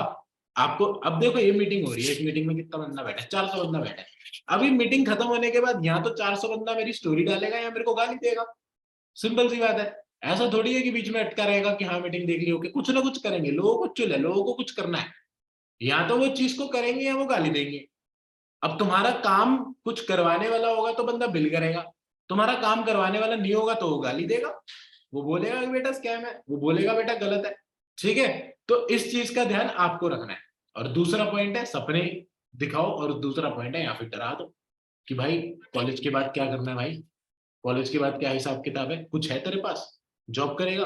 S1: आपको, अब देखो ये मीटिंग हो रही है, इस मीटिंग में कितना बंदा बैठा है, 400 बंदा बैठा है। अभी मीटिंग खत्म होने के बाद यहाँ तो 400 बंदा मेरी स्टोरी डालेगा या मेरे को गाली देगा, सिंपल सी बात है। ऐसा थोड़ी है कि बीच में अटका रहेगा कि हाँ मीटिंग देख ली, ओके, कुछ ना कुछ करेंगे, लोगों को चुल है, लोगों को कुछ करना है, या तो वो चीज को करेंगे या वो गाली देंगे। अब तुम्हारा काम कुछ करवाने वाला होगा तो बंदा बिल करेगा, तुम्हारा काम करवाने वाला नहीं होगा तो वो गाली देगा, वो बोलेगा कि बेटा स्कैम है, वो बोलेगा बेटा गलत है, ठीक है। तो इस चीज का ध्यान आपको रखना है। और दूसरा पॉइंट है सपने दिखाओ, और दूसरा पॉइंट है या फिर डरा दो कि भाई कॉलेज के बाद क्या करना है भाई, कॉलेज के बाद क्या हिसाब किताब है, कुछ है तेरे पास, जॉब करेगा?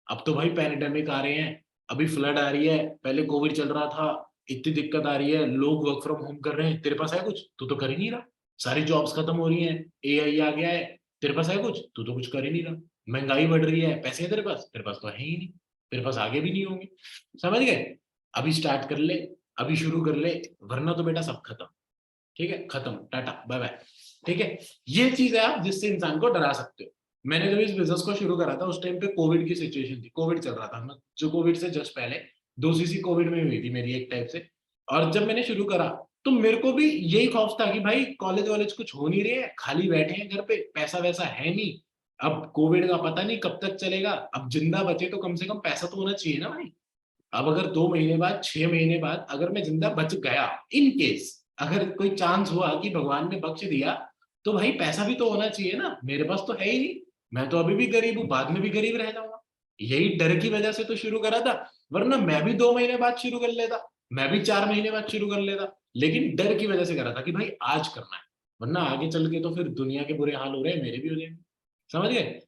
S1: अब तो भाई पैंडेमिक आ रहे हैं, अभी फ्लड आ रही है, पहले कोविड चल रहा था, इतनी दिक्कत आ रही है, लोग वर्क फ्रॉम होम कर रहे हैं, तेरे पास है कुछ? तू तो कर ही नहीं रहा, सारी जॉब्स खत्म हो रही हैं, एआई आ गया है, तेरे पास है कुछ? तू तो कुछ कर ही नहीं रहा, महंगाई बढ़ रही है, पैसे है तेरे पास? तेरे पास तो है ही नहीं, तेरे पास आगे भी नहीं होंगे, समझ गए? अभी स्टार्ट कर ले, अभी शुरू कर ले, वरना तो बेटा सब खत्म, ठीक है, खत्म, टाटा बाय बाय, ठीक है। ये चीज है आप जिससे इंसान को डरा सकते हो। मैंने जब इस बिजनेस को शुरू करा था उस टाइम पे कोविड की सिचुएशन थी, कोविड चल रहा था, मैं जो कोविड से जस्ट पहले 2 सीसी कोविड में हुई थी मेरी एक टाइप से। और जब मैंने शुरू करा तो मेरे को भी यही खौफ था कि भाई कॉलेज वॉलेज कुछ हो नहीं रहे हैं, खाली बैठे हैं घर पे, पैसा वैसा है नहीं, अब कोविड का पता नहीं कब तक चलेगा, अब जिंदा बचे तो कम से कम पैसा तो होना चाहिए ना भाई। अब अगर 2 महीने बाद, 6 महीने बाद अगर मैं जिंदा बच गया, इन केस अगर कोई चांस हुआ कि भगवान ने बख्श दिया, तो भाई पैसा भी तो होना चाहिए ना, मेरे पास तो है ही नहीं, मैं तो अभी भी गरीब हूँ, बाद में भी गरीब रह जाऊंगा। यही डर की वजह से तो शुरू करा था, वरना मैं भी 2 महीने बाद शुरू कर लेता, मैं भी 4 महीने बाद शुरू कर लेता, लेकिन डर की वजह से करा था कि भाई आज करना है, वरना आगे चल के तो फिर दुनिया के बुरे हाल हो रहे हैं, मेरे भी हो जाएंगे, समझ गए?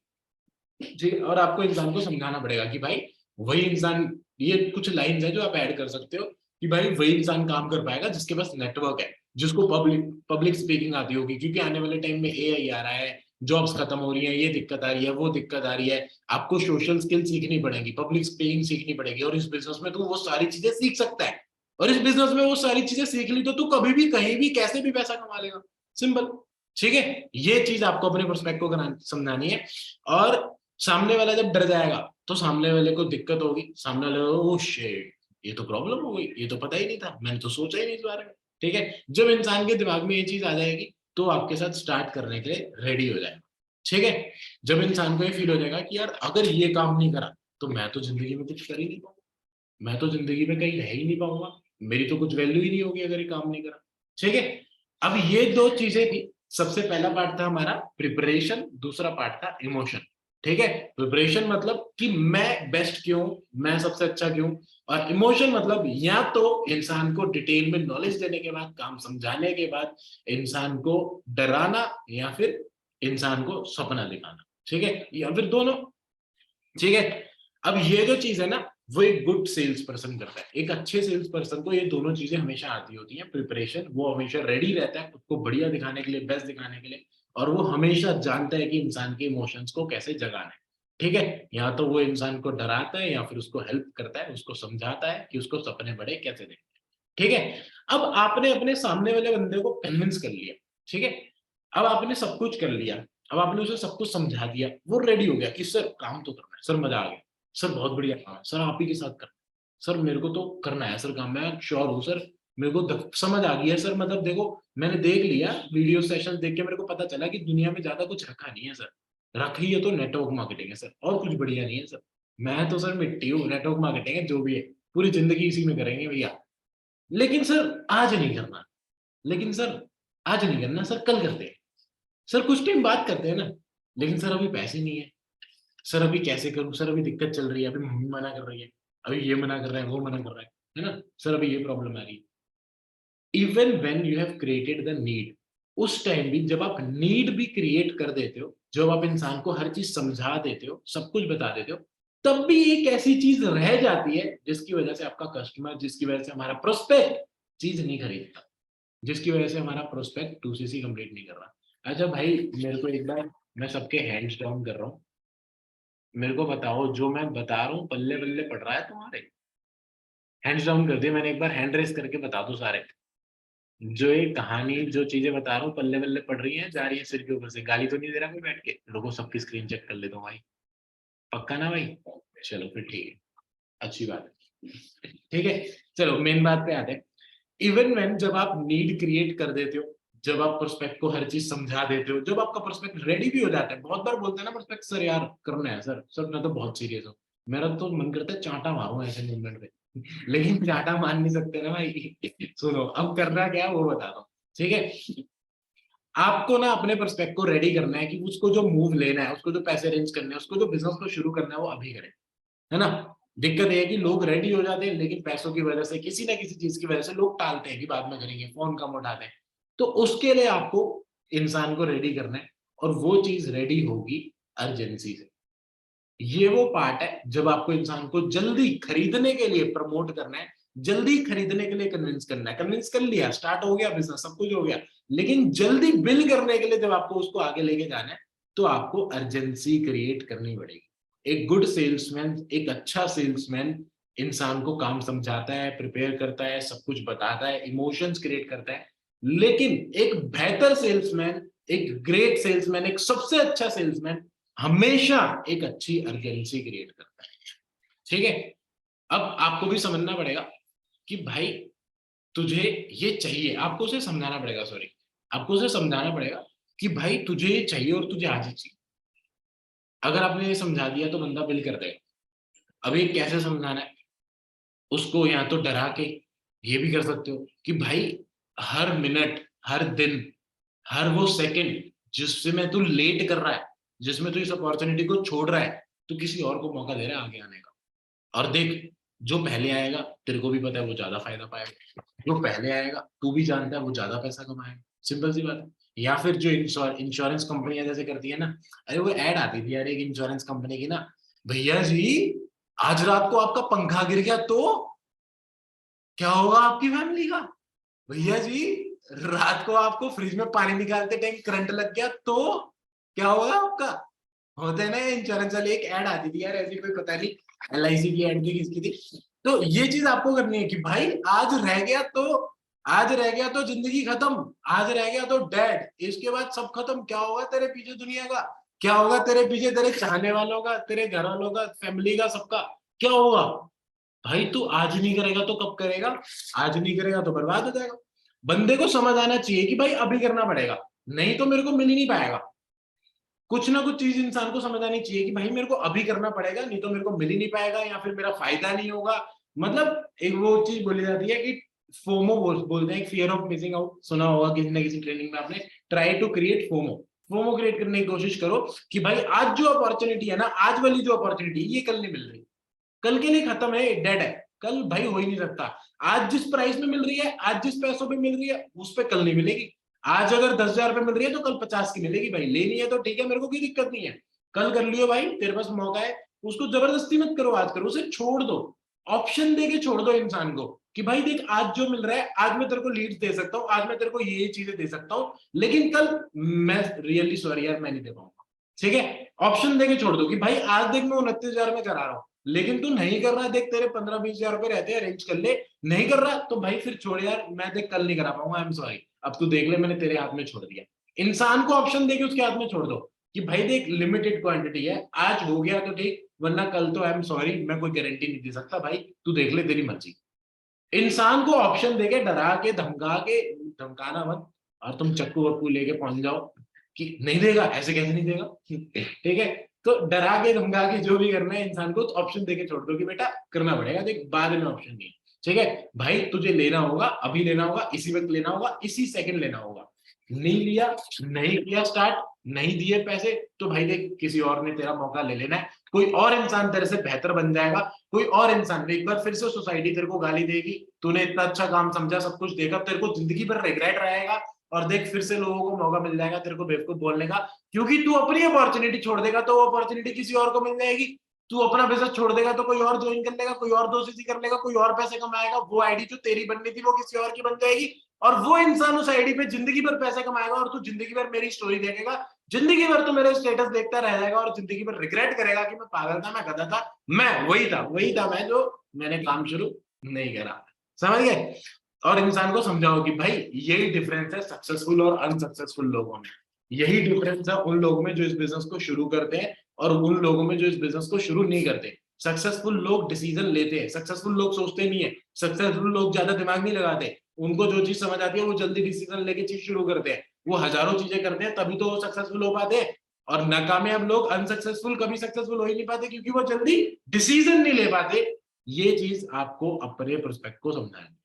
S1: जी, और आपको इंसान को समझाना पड़ेगा कि भाई वही इंसान, ये कुछ लाइंस है जो आप ऐड कर सकते हो कि भाई वही इंसान काम कर पाएगा जिसके पास नेटवर्क है, जिसको पब्लिक पब्लिक स्पीकिंग आती होगी, क्योंकि आने वाले टाइम में एआई आ रहा है, जॉब्स खत्म हो रही है, ये दिक्कत आ रही है, वो दिक्कत आ रही है, आपको सोशल स्किल सीखनी पड़ेगी, पब्लिक स्पीकिंग सीखनी पड़ेगी, और इस बिजनेस में तू वो सारी चीजें सीख सकता है, और इस बिजनेस में वो सारी चीजें सीख ली तो तू कभी भी कहीं भी कैसे भी पैसा कमा लेगा, सिंपल, ठीक है। ये चीज आपको अपने प्रोस्पेक्ट को समझानी है। और सामने वाला जब डर जाएगा तो सामने वाले को दिक्कत होगी, सामने वाले को, ओ शिट, ये तो प्रॉब्लम हो गई, ये तो पता ही नहीं था, मैंने तो सोचा ही नहीं इस बारे में, ठीक है। जब इंसान के दिमाग में ये चीज आ जाएगी तो आपके साथ स्टार्ट करने के लिए रेडी हो जाएगा, ठीक है। जब इंसान को ये फील हो जाएगा कि यार अगर ये काम नहीं करा तो मैं तो जिंदगी में कुछ कर ही नहीं पाऊंगा, मैं तो जिंदगी में कहीं रह ही नहीं पाऊंगा, मेरी तो कुछ वैल्यू ही नहीं होगी अगर ये काम नहीं करा। ठीक है, अब ये दो चीजें थी। सबसे पहला पार्ट था हमारा प्रिपरेशन, दूसरा पार्ट था इमोशन। ठीक है, प्रिपरेशन मतलब कि मैं बेस्ट क्यों, मैं सबसे अच्छा क्यों, और इमोशन मतलब या तो इंसान को डिटेल में नॉलेज देने के बाद, काम समझाने के बाद इंसान को डराना, या फिर इंसान को सपना दिखाना। ठीक है, या फिर दोनों। ठीक है, अब ये जो चीज है ना, वो एक गुड सेल्स पर्सन करता है। एक अच्छे सेल्स पर्सन को ये दोनों चीजें हमेशा आती होती हैं। प्रिपरेशन, वो हमेशा रेडी रहता है खुद को बढ़िया दिखाने के लिए, बेस्ट दिखाने के लिए, और वो हमेशा जानता है कि इंसान के इमोशंस को कैसे जगाना है। ठीक है, या तो वो इंसान को डराता है या फिर उसको हेल्प करता है, उसको समझाता है कि उसको सपने बड़े कैसे देखने हैं। ठीक है, अब आपने अपने सामने वाले बंदे को कन्विंस कर लिया। ठीक है, अब आपने सब कुछ कर लिया, अब आपने उसे सब कुछ समझा दिया, वो रेडी हो गया कि सर काम तो करना है, सर मजा आ गया, सर बहुत बढ़िया काम है, सर आप ही के साथ करना है, सर मेरे को तो करना है सर काम, मैं श्योर हूँ सर, मेरे को समझ आ गई है सर, मतलब देखो मैंने देख लिया वीडियो सेशन देख के, मेरे को पता चला कि दुनिया में ज्यादा कुछ रखा नहीं है सर, रखी है तो नेटवर्क मार्केटिंग है सर, और कुछ बढ़िया नहीं है सर, मैं तो सर मिट्टी हूँ, नेटवर्क मार्केटिंग है जो भी है, पूरी जिंदगी इसी में करेंगे भैया। लेकिन सर आज नहीं करना, लेकिन सर आज नहीं करना सर, कल करते हैं सर, कुछ टाइम बात करते हैं ना, लेकिन सर अभी पैसे नहीं है सर, अभी कैसे करूं सर, अभी दिक्कत चल रही है, अभी मम्मी मना कर रही है, अभी ये मना कर रहा है, वो मना कर रहा है ना सर, अभी ये प्रॉब्लम आ रही है। Even when you have created the need, उस टाइम भी जब आप नीड भी क्रिएट कर देते हो, जब आप इंसान को हर चीज समझा देते हो, सब कुछ बता देते हो, तब भी एक ऐसी चीज रह जाती है जिसकी वजह से आपका कस्टमर, जिसकी वजह से हमारा प्रोस्पेक्ट चीज नहीं खरीदता, जिसकी वजह से हमारा प्रोस्पेक्ट 2cc कंप्लीट नहीं कर रहा। अच्छा भाई, मेरे को एक बार, मैं सबके हैंड्स डाउन कर रहा हूँ, मेरे को बताओ जो मैं बता रहा हूँ पल्ले बल्ले पड़ रहा है तुम्हारे? हैंड्स डाउन कर दिया मैंने, एक बार हैंड रेस करके बता दो सारे, जो ये कहानी, जो चीजें बता रहा हूँ पल्ले बल्ले पड़ रही हैं, जा रही है सिर के ऊपर से, गाली तो नहीं दे रहा कोई बैठ के? लोगों सबकी स्क्रीन चेक कर लेता हूँ भाई, पक्का ना भाई? चलो फिर ठीक है, अच्छी बात है। ठीक है, चलो मेन बात पे आते हैं। इवन व्हेन, जब आप नीड क्रिएट कर देते हो, जब आप प्रोस्पेक्ट को हर चीज समझा देते हो, जब आपका प्रोस्पेक्ट रेडी भी हो जाता है, बहुत बार बोलते हैं ना प्रोस्पेक्ट, सर यार करना है सर, सर मैं तो बहुत सीरियस हूँ, मेरा तो मन करता है चांटा मारूं ऐसे मूवमेंट पे, लेकिन चांटा मान नहीं सकते ना भाई। सुनो अब करना क्या है वो बता दो। ठीक है, आपको ना अपने पर्सपेक्ट को रेडी करना है कि उसको जो मूव लेना है, उसको जो पैसे अरेंज करने हैं, उसको जो बिजनेस को शुरू करना है, वो अभी करे, है ना? दिक्कत ये है कि लोग रेडी हो जाते हैं, लेकिन पैसों की वजह से, किसी ना किसी चीज की वजह से लोग टालते हैं कि बाद में करेंगे, फोन कम उठाते हैं। तो उसके लिए आपको इंसान को रेडी करना है, और वो चीज रेडी होगी अर्जेंसी से। ये वो पार्ट है जब आपको इंसान को जल्दी खरीदने के लिए प्रमोट करना है, जल्दी खरीदने के लिए कन्विंस करना है, कन्विंस कर लिया, स्टार्ट हो गया बिजनेस, सब कुछ हो गया, लेकिन जल्दी बिल करने के लिए जब आपको उसको आगे लेके जाना है, तो आपको अर्जेंसी क्रिएट करनी पड़ेगी। एक गुड सेल्समैन, एक अच्छा सेल्समैन इंसान को काम समझाता है, प्रिपेयर करता है, सब कुछ बताता है, इमोशंस क्रिएट करता है, लेकिन एक बेहतर सेल्समैन, एक ग्रेट सेल्समैन, एक सबसे अच्छा सेल्समैन हमेशा एक अच्छी अर्जेंसी क्रिएट करता है। ठीक है, अब आपको भी समझना पड़ेगा कि भाई तुझे ये चाहिए, आपको उसे समझाना पड़ेगा, सॉरी, आपको उसे समझाना पड़ेगा कि भाई तुझे ये चाहिए और तुझे आज ही चाहिए। अगर आपने ये समझा दिया तो बंदा बिल कर देगा। अभी कैसे समझाना है उसको? या तो डरा के, ये भी कर सकते हो कि भाई हर मिनट, हर दिन, हर वो सेकंड जिसमें तू लेट कर रहा है, जिसमें तू इस अपॉर्चुनिटी को छोड़ रहा है, तू किसी और को मौका दे रहा है आगे आने का। और देख, जो पहले आएगा तेरे को भी पता है वो ज्यादा फायदा पाएगा, जो पहले आएगा तू भी जानता है वो ज्यादा पैसा कमाएगा, सिंपल सी बात है। या फिर जो इंश्योरेंस कंपनियां जैसे करती है ना, अरे वो ऐड आती थी यार एक इंश्योरेंस कंपनी की ना, भैया जी आज रात को आपका पंखा गिर गया तो क्या होगा आपकी फैमिली का? भैया जी रात को आपको फ्रिज में पानी निकालते टाइम करंट लग गया तो क्या होगा आपका? होता है ना इंश्योरेंस वाली एक ऐड आती थी यार ऐसी, कोई पता नहीं LIC की ऐड थी किसकी थी। तो ये चीज आपको करनी है कि भाई आज रह गया तो, आज रह गया तो जिंदगी खत्म, आज रह गया तो डेड, इसके बाद सब खत्म, क्या होगा तेरे पीछे दुनिया का, क्या होगा तेरे पीछे तेरे चाहने वालों का, तेरे घर वालों का, फैमिली का, सबका क्या होगा? भाई तू आज नहीं करेगा तो कब करेगा? आज नहीं करेगा तो बर्बाद हो जाएगा। बंदे को समझ आना चाहिए कि भाई अभी करना पड़ेगा, नहीं तो मेरे को मिल ही नहीं पाएगा। कुछ ना कुछ चीज इंसान को समझ आनी चाहिए कि भाई मेरे को अभी करना पड़ेगा, नहीं तो मेरे को मिल ही नहीं पाएगा, या फिर मेरा फायदा नहीं होगा, मतलब एक वो चीज बोली जाती है कि फोमो बोलते हैं, फियर ऑफ मिसिंग आउट, सुना होगा किसी ना किसी ट्रेनिंग में आपने। Try to create FOMO, FOMO create करने की कोशिश करो कि भाई आज जो अपॉर्चुनिटी है ना, आज वाली जो अपॉर्चुनिटी ये कल नहीं मिल रही, कल के लिए खत्म है, डेड है, कल भाई हो ही नहीं सकता। आज जिस प्राइस में मिल रही है, आज जिस पैसों पे मिल रही है, उस पे कल नहीं मिलेगी। आज अगर 10,000 पे मिल रही है तो कल 50 की मिलेगी भाई, लेनी है तो ठीक है, मेरे को कोई दिक्कत नहीं है, कल कर लियो भाई, तेरे पास मौका है। उसको जबरदस्ती मत करो, आज करो, उसे छोड़ दो, ऑप्शन दे के छोड़ दो इंसान को कि भाई देख आज जो मिल रहा है, आज मैं तेरे को लीड्स दे सकता हूँ, आज मैं तेरे को ये चीजें दे सकता हूँ, लेकिन कल मैं रियली सॉरी यार मैं नहीं दे पाऊंगा। ठीक है, ऑप्शन देके छोड़ दो कि भाई आज देख मैं 29,000 में करा रहा हूँ, लेकिन तू नहीं कर रहा, देख तेरे 15-20 हजार रुपए रहते हैं, अरेंज कर ले। नहीं कर रहा तो भाई फिर छोड़ यार, मैं देख कल नहीं करा पाऊंगा, आई एम सॉरी, अब तू देख ले, मैंने तेरे हाथ में छोड़ दिया। इंसान को ऑप्शन देके उसके हाथ में छोड़ दो कि भाई देख लिमिटेड क्वांटिटी है, आज हो गया तो ठीक, वरना कल तो आई एम सॉरी, मैं कोई गारंटी नहीं दे सकता भाई, तू देख ले, तेरी मर्जी। इंसान को ऑप्शन देके, डरा के, धमका के, धमकाना मत, और तुम चक्कू वक्कू लेके पहुंच जाओ कि नहीं देगा, ऐसे कैसे नहीं देगा ठीक है, तो डरा के धमका के जो भी करना है इंसान को, तो ऑप्शन देके छोड़ दो कि बेटा करना पड़ेगा, देख बाद में ऑप्शन नहीं। ठीक है भाई, तुझे लेना होगा, अभी लेना होगा, इसी वक्त लेना होगा, इसी सेकंड लेना होगा। नहीं लिया, नहीं किया स्टार्ट, नहीं दिए पैसे, तो भाई देख किसी और ने तेरा मौका ले लेना है, कोई और इंसान तेरे से बेहतर बन जाएगा, कोई और इंसान, एक बार फिर से सोसाइटी तेरे को गाली देगी, तूने इतना अच्छा काम समझा, सब कुछ देखा, तेरे को जिंदगी भर रिग्रेट रहेगा, और देख फिर से लोगों को मौका मिल जाएगा तेरे को बेवकूफ बोलने का, क्योंकि तू अपनी अपॉर्चुनिटी छोड़ देगा तो वो अपॉर्चुनिटी किसी और को मिल जाएगी। तू अपना बिजनेस छोड़ देगा तो कोई और ज्वाइन कर लेगा, कोई और दोस्ती कर लेगा, कोई और पैसे कमाएगा, वो आईडी जो तेरी बननी थी वो किसी और की बन जाएगी, और वो इंसान उस आईडी पे जिंदगी भर पैसे कमाएगा, और तू जिंदगी भर मेरी स्टोरी देखेगा, जिंदगी भर तो मेरे स्टेटस देखता रह जाएगा, और जिंदगी भर रिग्रेट करेगा कि मैं पागल था, मैं गधा था, मैं वही था मैं जो मैंने काम शुरू नहीं करा। समझ गए? और इंसान को समझाओ कि भाई यही डिफरेंस है सक्सेसफुल और अनसक्सेसफुल लोगों में, यही डिफरेंस है उन लोगों में जो इस बिजनेस को शुरू करते हैं और उन लोगों में जो इस बिजनेस को शुरू नहीं करते। सक्सेसफुल लोग डिसीजन लेते हैं, सक्सेसफुल लोग सोचते नहीं है, सक्सेसफुल लोग ज्यादा दिमाग नहीं लगाते, उनको जो चीज समझ आती है वो जल्दी डिसीजन लेके चीज शुरू करते हैं, वो हजारों चीजें करते हैं तभी तो वो सक्सेसफुल हो पाते हैं। और नाकामयाब लोग अनसक्सेसफुल कभी सक्सेसफुल हो ही नहीं पाते, क्योंकि वो जल्दी डिसीजन नहीं ले पाते। ये चीज आपको अपने प्रोस्पेक्ट को समझना है।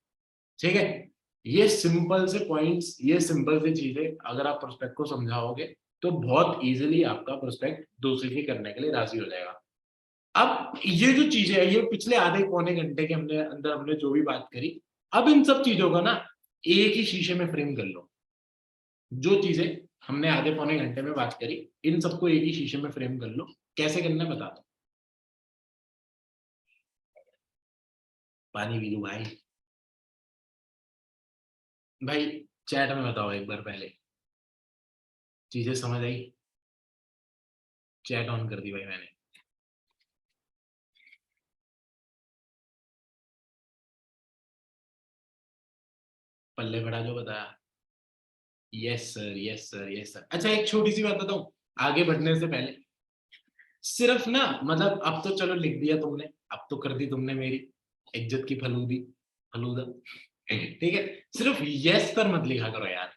S1: ठीक है, ये सिंपल से पॉइंट्स, ये सिंपल सी चीजें अगर आप प्रोस्पेक्ट को समझाओगे तो बहुत इजीली आपका प्रोस्पेक्ट दूसरे की करने के लिए राजी हो जाएगा। अब ये जो चीजें है, ये पिछले आधे पौने घंटे के हमने अंदर हमने जो भी बात करी, अब इन सब चीजों को ना एक ही शीशे में फ्रेम कर लो। जो चीजें हमने आधे पौने घंटे में बात करी, इन सबको एक ही शीशे में फ्रेम कर लो। कैसे करना है बता दो। पानी पी लो भाई। भाई चैट में बताओ एक बार पहले, चीजें समझ आई? चैट ऑन कर दी भाई मैंने। पल्ले पड़ा जो बताया। Yes sir, yes sir, yes sir. अच्छा एक छोटी सी बात बताऊं आगे बढ़ने से पहले, सिर्फ ना मतलब अब तो चलो लिख दिया तुमने, अब तो कर दी तुमने मेरी इज्जत की फलूदी, फलूदा, ठीक है, सिर्फ यस पर मत लिखा करो यार।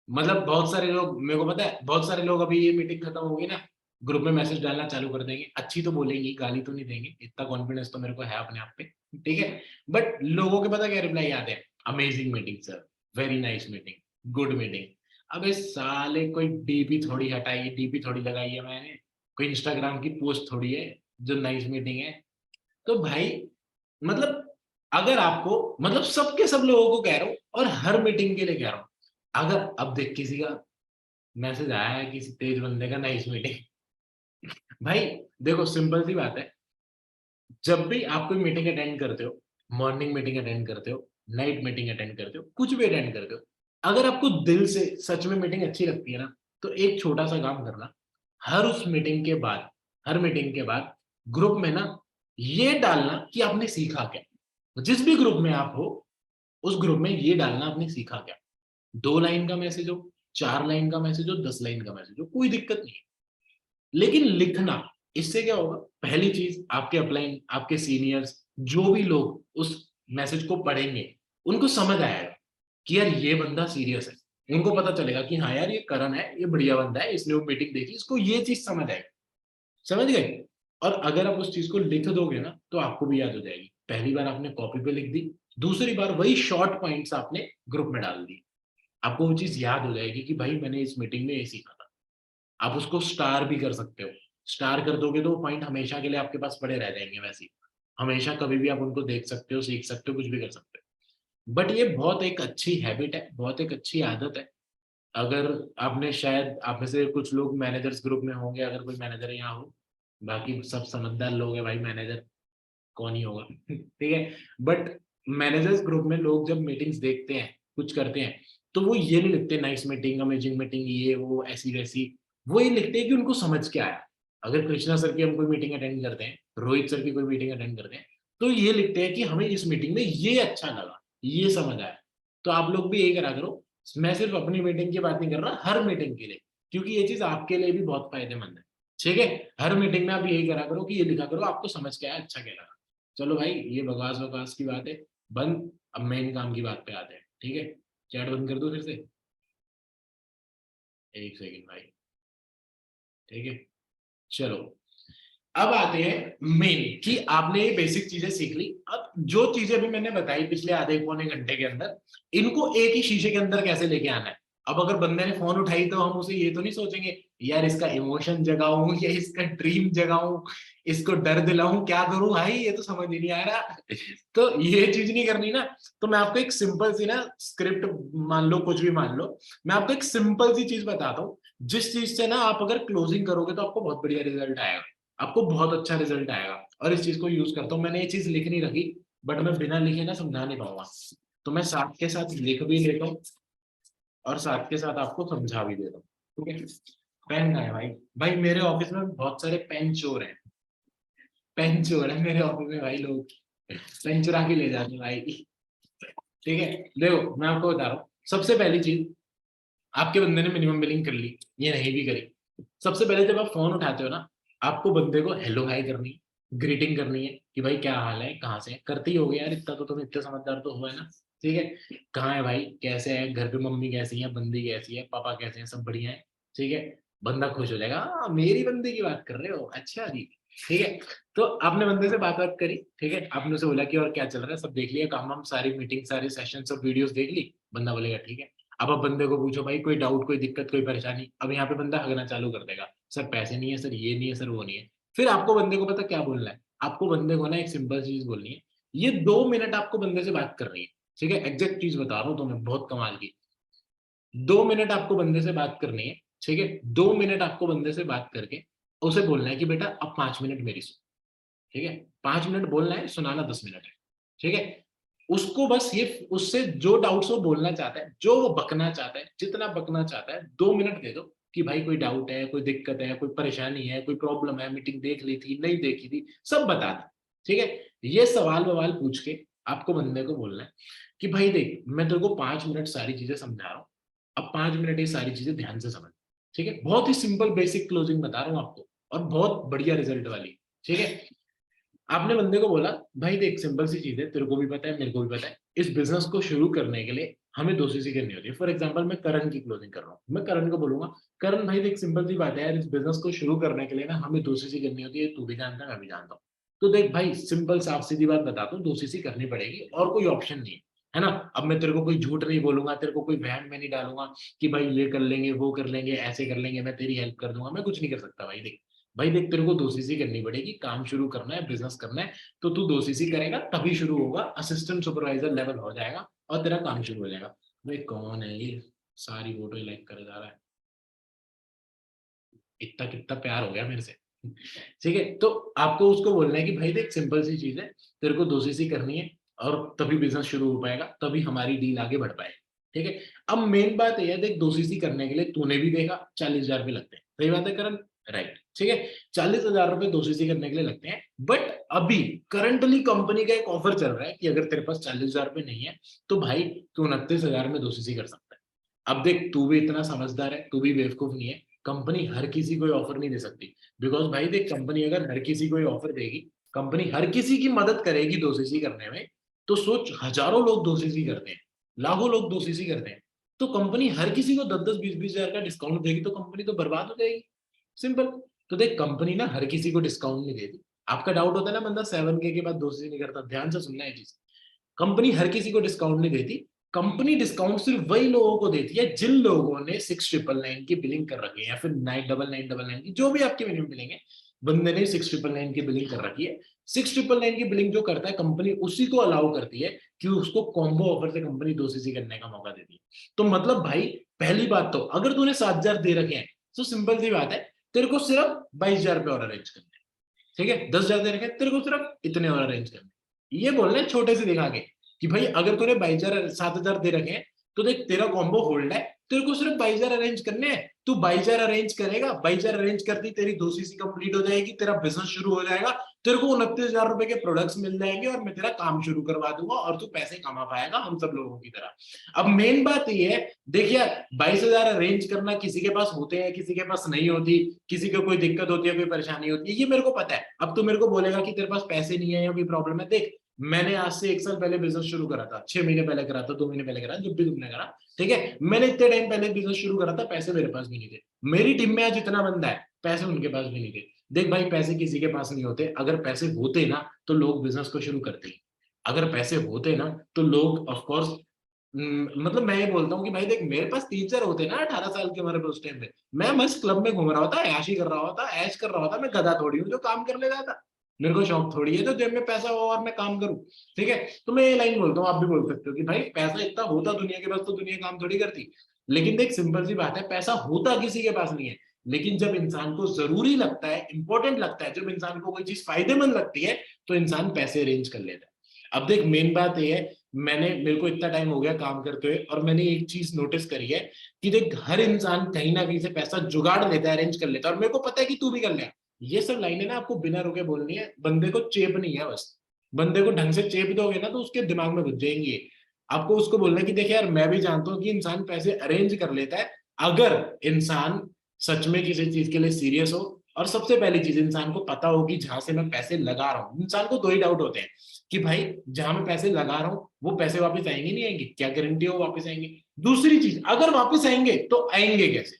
S1: मतलब बहुत सारे लोग, मेरे को पता है बहुत सारे लोग अभी ये मीटिंग खत्म होगी ना, ग्रुप में मैसेज डालना चालू कर देंगे, अच्छी तो बोलेंगी, गाली तो नहीं देंगे, इतना कॉन्फिडेंस तो मेरे को है अपने आप पे। ठीक है, बट लोगों के पता क्या रिप्लाई आते हैं, amazing meeting sir, very nice meeting, good meeting. अबे साले कोई डीपी थोड़ी हटाई, डीपी थोड़ी लगाई है मैंने, कोई इंस्टाग्राम की पोस्ट थोड़ी है जो नाइस मीटिंग है। तो भाई मतलब अगर आपको, मतलब सबके सब लोगों को कह रहा हूँ और हर मीटिंग के लिए कह रहा हूँ, अगर अब देख किसी का मैसेज आया है किसी तेज बंदे का नाइस मीटिंग, भाई देखो सिंपल सी बात है, जब भी आप कोई मीटिंग अटेंड करते हो, मॉर्निंग मीटिंग अटेंड करते हो, नाइट मीटिंग अटेंड करते हो, कुछ भी अटेंड करते हो, अगर आपको दिल से सच में मीटिंग अच्छी लगती है ना, तो एक छोटा सा काम करना, हर उस मीटिंग के बाद, हर मीटिंग के बाद ग्रुप में ना ये डालना कि आपने सीखा क्या। जिस भी ग्रुप में आप हो उस ग्रुप में ये डालना आपने सीखा क्या। 2 लाइन का मैसेज हो, 4 लाइन का मैसेज हो, 10 लाइन का मैसेज हो, कोई दिक्कत नहीं है, लेकिन लिखना। इससे क्या होगा, पहली चीज आपके अपलाइन, आपके सीनियर्स, जो भी लोग उस मैसेज को पढ़ेंगे उनको समझ आएगा कि यार ये बंदा सीरियस है, उनको पता चलेगा कि हाँ यार ये करण है, ये बढ़िया बंदा है, इसने वो मीटिंग देखी, इसको ये चीज समझ आएगी। समझ गए? और अगर आप उस चीज को लिख दोगे ना तो आपको भी याद हो जाएगी। पहली बार आपने कॉपी पे लिख दी, दूसरी बार वही शॉर्ट पॉइंट्स आपने ग्रुप में डाल दी, आपको वो चीज याद हो जाएगी कि भाई मैंने इस मीटिंग में ये सीखा था। आप उसको स्टार भी कर सकते हो, स्टार कर दोगे तो वो पॉइंट हमेशा के लिए आपके पास पड़े रह जाएंगे, वैसे ही हमेशा कभी भी आप उनको देख सकते हो, सीख सकते हो, कुछ भी कर सकते हो। बट ये बहुत एक अच्छी हैबिट है, बहुत एक अच्छी आदत है। अगर आपने, शायद आप में से कुछ लोग मैनेजर्स ग्रुप में होंगे, अगर कोई मैनेजर यहाँ हो, बाकी सब समझदार लोग हैं भाई, मैनेजर कौन ही होगा ठीक है। बट मैनेजर्स ग्रुप में लोग जब मीटिंग्स देखते हैं, कुछ करते हैं, तो वो ये नहीं लिखते नाइस मीटिंग, अमेजिंग मीटिंग, ये वो ऐसी वैसी, वो ये लिखते हैं कि उनको समझ के आया। अगर कृष्णा सर की हम कोई मीटिंग अटेंड करते हैं, रोहित सर की कोई मीटिंग अटेंड करते हैं, तो ये लिखते हैं कि हमें इस मीटिंग में ये अच्छा लगा, ये समझ आया। तो आप लोग भी यही करा करो। मैं सिर्फ अपनी मीटिंग की बात नहीं कर रहा, हर मीटिंग के लिए, क्योंकि ये चीज आपके लिए भी बहुत फायदेमंद है। ठीक है, हर मीटिंग में आप यही करा करो कि ये लिखा करो आपको समझ के आया, अच्छा क्या लगा। चलो भाई, ये बकवास बकवास की बात है बंद, अब मेन काम की बात पे आते हैं। ठीक है, चैट बंद कर दो फिर से, एक सेकंड भाई। ठीक है, चलो अब आते हैं मेन, कि आपने ये बेसिक चीजें सीख ली। अब जो चीजें भी मैंने बताई पिछले आधे पौने घंटे के अंदर, इनको एक ही शीशे के अंदर कैसे लेके आना है। अब अगर बंदे ने फोन उठाई तो हम उसे ये तो नहीं सोचेंगे यार इसका इमोशन जगाऊं या इसका ड्रीम जगाऊं, इसको डर दिलाऊं, क्या करूं भाई, ये तो समझ ही नहीं आ रहा तो ये चीज नहीं करनी ना। तो मैं आपको एक सिंपल सी ना स्क्रिप्ट, मान लो कुछ भी मान लो, मैं आपको एक सिंपल सी चीज बताता हूँ, जिस चीज से ना आप अगर क्लोजिंग करोगे तो आपको बहुत बढ़िया रिजल्ट आएगा, आपको बहुत अच्छा रिजल्ट आएगा। और इस चीज को यूज करता हूँ, मैंने ये चीज लिख नहीं रखी, बट मैं बिना लिखे ना समझा नहीं पाऊंगा, तो मैं साथ के साथ लिख भी लेता हूँ और साथ के साथ आपको समझा भी देता हूँ। ठीक है, पेन कहाँ है भाई? भाई मेरे ऑफिस में बहुत सारे पेन चोर हैं, पेन चोर है मेरे ऑफिस में भाई, लोग पेन चुरा के ले जाते हैं भाई। ठीक है, देखो मैं आपको बता रहा हूँ, सबसे पहली चीज, आपके बंदे ने मिनिमम बिलिंग कर ली, ये नहीं भी करी, सबसे पहले जब आप फोन उठाते हो ना, आपको बंदे को हेलो हाई करनी है, ग्रीटिंग करनी है कि भाई क्या हाल है, कहाँ से है, करते ही हो गया यार, इतना तो तुम इतने समझदार तो हो, है ना। ठीक है, कहाँ है भाई, कैसे है, घर पे मम्मी कैसी है, बंदी कैसी है, पापा कैसे हैं, सब बढ़िया है। ठीक है, बंदा खुश हो जाएगा, हाँ मेरी बंदी की बात कर रहे हो, अच्छा जी। ठीक है, तो आपने बंदे से बात बात करी, ठीक है, आपने उसे बोला कि और क्या चल रहा है, सब देख लिया, काम हम सारी मीटिंग सारे सेशन सब वीडियोस देख ली, बंदा बोलेगा ठीक है। अब आप बंदे को पूछो भाई कोई डाउट, कोई दिक्कत, कोई परेशानी, अब यहाँ पे बंदा हगना चालू कर देगा, सर पैसे नहीं है, सर ये नहीं है, सर वो नहीं है। फिर आपको बंदे को पता क्या बोलना है, आपको बंदे को ना एक सिंपल चीज बोलनी है, ये 2 मिनट आपको बंदे से बात करनी है। ठीक है, एग्जैक्ट चीज बता रहा हूँ तुम्हें, बहुत कमाल की, 2 मिनट आपको बंदे से बात करनी है। ठीक है, 2 मिनट आपको बंदे से बात करके उसे बोलना है कि बेटा अब 5 मिनट मेरी सुन। ठीक है, 5 मिनट बोलना है, सुनाना 10 मिनट है। ठीक है, उसको बस ये, उससे जो डाउट्स वो बोलना चाहता है, जो वो बकना चाहता है, जितना बकना चाहता है, 2 मिनट दे दो कि भाई कोई डाउट है, कोई दिक्कत है, कोई परेशानी है, कोई प्रॉब्लम है, मीटिंग देख ली थी नहीं देखी थी, सब बता दे। ठीक है, ये सवाल ववाल पूछ के आपको बंदे को बोलना है कि भाई देख मैं तेरे को 5 मिनट सारी चीजें समझा रहा हूँ, अब 5 मिनट ये सारी चीजें ध्यान से समझ। ठीक है, बहुत ही सिंपल बेसिक क्लोजिंग बता रहा हूँ आपको, और बहुत बढ़िया रिजल्ट वाली। ठीक है, आपने बंदे को बोला भाई देख सिंपल सी चीज है, तेरे को भी पता है, मेरे को भी पता है, इस बिजनेस को शुरू करने के लिए हमें दो चीजें करनी होती है। फॉर एग्जांपल मैं करण की क्लोजिंग कर रहा हूँ, मैं करण को बोलूंगा, करण भाई देख सिंपल सी बात है यार, इस बिजनेस को शुरू करने के लिए ना हमें दो चीजें करनी होती है, तू भी जानता है मैं भी जानता हूँ। तो देख भाई सिंपल साफ सीधी बात बताता हूँ, दो चीजें करनी पड़ेगी और कोई ऑप्शन नहीं है ना। अब मैं तेरे को कोई झूठ नहीं बोलूंगा, तेरे को कोई वहम में नहीं डालूंगा कि भाई ये कर लेंगे, वो कर लेंगे, ऐसे कर लेंगे, मैं तेरी हेल्प कर दूंगा, मैं कुछ नहीं कर सकता भाई। देख भाई देख, तेरे को दो चीजें करनी पड़ेगी, काम शुरू करना है, बिजनेस करना है, तो तू दो सीसी करेगा तभी शुरू होगा, असिस्टेंट सुपरवाइजर लेवल हो जाएगा और तेरा काम शुरू हो जाएगा। भाई कौन है ये, सारी फोटो लाइक करे जा रहा है, इतना कितना प्यार हो गया मेरे से ठीक है, तो आपको उसको बोलना है कि भाई देख सिंपल सी चीज है, तेरे को दो सीसी करनी है और तभी बिजनेस शुरू हो पाएगा, तभी हमारी डील आगे बढ़ पाएगी। ठीक है, अब मेन बात यह है, देख दो सीसी करने के लिए तूने भी देखा 40,000 रुपये लगते हैं, सही बात है करण, राइट। ठीक है, 40,000 रुपये दो सीसी करने के लिए लगते हैं, बट अभी करंटली कंपनी का एक ऑफर चल रहा है कि अगर तेरे पास 40,000 रुपये नहीं है तो भाई तू 29,000 में दो सीसी कर सकता है। अब देख तू भी इतना समझदार है, तू भी बेवकूफ नहीं है, कंपनी हर किसी को ऑफर नहीं दे सकती, बिकॉज भाई देख कंपनी अगर हर किसी को ऑफर देगी, कंपनी हर किसी की मदद करेगी दो सीसी करने में, तो सोच हजारों लोग दो सीसी करते हैं, लाखों लोग दो सीसी करते हैं, तो कंपनी हर किसी को 10-10 20-20 हजार का डिस्काउंट देगी, तो कंपनी तो बर्बाद हो जाएगी, सिंपल। तो देख कंपनी ना हर किसी को डिस्काउंट नहीं देती, आपका डाउट होता है ना बंदा 7K के बाद दोस्ती नहीं करता, ध्यान से सुनना है चीज। कंपनी हर किसी को डिस्काउंट नहीं देती। कंपनी डिस्काउंट सिर्फ वही लोगों को देती है जिन लोगों ने 6,999 की बिलिंग कर रखी है, या फिर 9,999 की, जो भी आपकी मिनिमम बिलिंग है, बंदे ने 6,999 की बिलिंग कर रखी है। 6,999 की बिलिंग जो करता है कंपनी उसी को अलाउ करती है कि उसको कॉम्बो ऑफर से कंपनी 2CC करने का मौका देती है। तो मतलब भाई, पहली बात तो अगर तूने 7,000 दे रखे हैं तो सिंपल सी बात है, तेरे को सिर्फ 22,000 और अरेंज करने हैं। ठीक है, 10,000 दे रखे हैं, तेरे को सिर्फ इतने और अरेंज करने हैं। ये बोलना है छोटे से दिखा के कि भाई अगर तूने 22,000 7,000 दे रखे हैं तो देख तेरा कॉम्बो होल्ड है, तेरे को सिर्फ 22,000 अरेंज करने हैं। तू 22,000 अरेंज करेगा, 22,000 अरेंज करती तेरी 2CC कंप्लीट हो जाएगी, तेरा बिजनेस शुरू हो जाएगा, तेरे को 29,000 रुपए के प्रोडक्ट्स मिल जाएंगे और मैं तेरा काम शुरू करवा दूंगा और तू पैसे कमा पाएगा हम सब लोगों की तरह। अब मेन बात ये है, देख यार, 22,000 अरेंज करना किसी के पास होते हैं, किसी के पास नहीं होती, किसी को कोई दिक्कत होती है, कोई परेशानी होती है, ये मेरे को पता है। अब तू मेरे को बोलेगा कि तेरे पास पैसे नहीं है या कोई प्रॉब्लम है, देख मैंने आज से 1 साल पहले बिजनेस शुरू करा था, 6 महीने पहले करा था, 2 महीने पहले करा, जब भी तुमने करा, ठीक है, मैंने इतने टाइम पहले बिजनेस शुरू करा था, पैसे मेरे पास भी नहीं थे। मेरी टीम में आज इतना बंदा है, पैसे उनके पास भी नहीं थे। देख भाई, पैसे किसी के पास नहीं होते, अगर पैसे होते ना तो लोग बिजनेस को शुरू करते। अगर पैसे होते ना तो लोग ऑफकोर्स, मतलब मैं ये बोलता हूँ कि भाई देख, मेरे पास टीचर होते ना 18 साल के हमारे उस टाइम पे, मैं मस्त क्लब में घूम रहा होता, ऐशी कर रहा होता, ऐश कर रहा होता, मैं गधा थोड़ी हूँ जो काम कर ले जाता। मेरे को शौक थोड़ी है तो जेब में पैसा हो और मैं काम करूं। ठीक है, तो मैं ये लाइन बोलता हूँ, आप भी बोल सकते हो कि भाई पैसा इतना होता दुनिया के पास तो दुनिया काम थोड़ी करती। लेकिन देख सिंपल सी बात है, पैसा होता किसी के पास नहीं है, लेकिन जब इंसान को जरूरी लगता है, इंपॉर्टेंट लगता है, जब इंसान को कोई चीज फायदेमंद लगती है तो इंसान पैसे अरेंज कर लेता है। अब देख मेन बात यह है, मेरे को इतना टाइम हो गया काम करते हुए और मैंने एक चीज नोटिस करी है कि देख हर इंसान कहीं ना कहीं से पैसा जुगाड़ लेता है, अरेंज कर लेता है, और मेरे को पता है कि तू भी कर ले। ये सब लाइनें ना आपको बिना रुके बोलनी है, बंदे को चेप नहीं है बस। बंदे को ढंग से चेप दोगे ना तो उसके दिमाग में घुस जाएंगे। आपको उसको बोलना है कि देख यार, मैं भी जानता हूँ कि इंसान पैसे अरेंज कर लेता है अगर इंसान सच में किसी चीज के लिए सीरियस हो। और सबसे पहली चीज, इंसान को पता होगी जहां से मैं पैसे लगा रहा हूँ। इंसान को दो ही डाउट होते हैं कि भाई जहां मैं पैसे लगा रहा हूँ वो पैसे वापस आएंगे नहीं आएंगे, क्या गारंटी हो वापस आएंगे। दूसरी चीज, अगर वापस आएंगे तो आएंगे कैसे।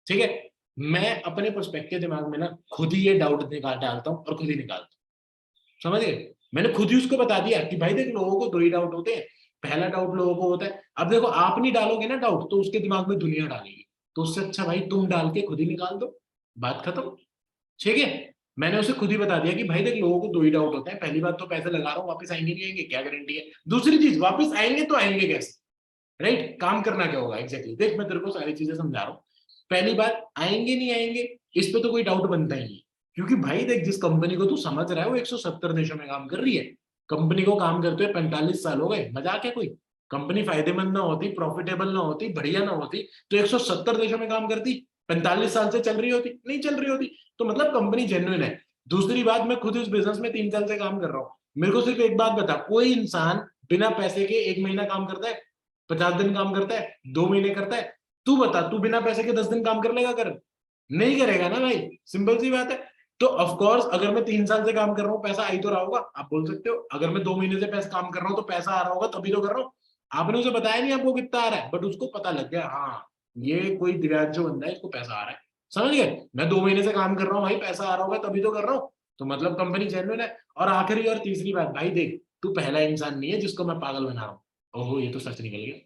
S1: ठीक है, मैं अपने पर्सपेक्टिव दिमाग में ना खुद ही ये डाउट निकाल डालता हूँ और खुद ही निकालता हूँ। समझ गए, मैंने खुद ही उसको बता दिया कि भाई देख, लोगों को दो ही डाउट होते हैं। पहला डाउट लोगों को होता है, अब देखो आप नहीं डालोगे ना डाउट तो उसके दिमाग में दुनिया डालेगी, तो उससे अच्छा भाई तुम डाल के खुद ही निकाल दो, बात खत्म। ठीक है, मैंने उसे खुद ही बता दिया कि भाई देख, लोगों को दो ही डाउट होते हैं, पहली बात तो पैसे लगा रहा हूँ वापस आएंगे नहीं आएंगे, क्या गारंटी है। दूसरी चीज, वापस आएंगे तो आएंगे कैसे, राइट, काम करना क्या होगा एग्जैक्टली। देख मैं तेरे को सारी चीजें समझा रहा हूँ। पहली बात, आएंगे नहीं आएंगे, इस पे तो कोई डाउट बनता ही नहीं, क्योंकि भाई देख जिस कंपनी को तू समझ रहा है वो 170 देशों में काम कर रही है। कंपनी को काम करते हुए 45 साल हो गए, मजाक है कोई। कंपनी फायदेमंद ना होती, प्रॉफिटेबल ना होती, बढ़िया ना होती तो 170 देशों में काम करती, 45 साल से चल रही होती, नहीं चल रही होती। तो मतलब कंपनी जेन्युइन है। दूसरी बात, मैं खुद इस बिजनेस में 3 साल से काम कर रहा हूँ। मेरे को सिर्फ एक बात बता, कोई इंसान बिना पैसे के 1 महीना काम करता है, 50 दिन काम करता है, 2 महीने करता है। तू बता, तू बिना पैसे के 10 दिन काम कर लेगा, कर नहीं करेगा ना भाई, सिंपल सी बात है। तो ऑफकोर्स अगर मैं 3 साल से काम कर रहा हूँ पैसा आ ही तो रहा होगा, आप बोल सकते हो। अगर मैं 2 महीने से पैसा काम कर रहा हूँ तो पैसा आ रहा होगा, तभी तो कर रहा हूँ। आपने उसे बताया नहीं आपको कितना आ रहा है, बट उसको पता लग गया, हाँ ये कोई दिव्यांशु बंदा है, इसको पैसा आ रहा है। समझ गए, मैं 2 महीने से काम कर रहा हूँ भाई, पैसा आ रहा होगा तभी तो कर रहा हूँ, तो मतलब कंपनी जेन्युइन है। और आखिरी और तीसरी बात, भाई देख, तू पहला इंसान नहीं है जिसको मैं पागल बना रहा हूँ। ओहो, ये तो सच निकल गया।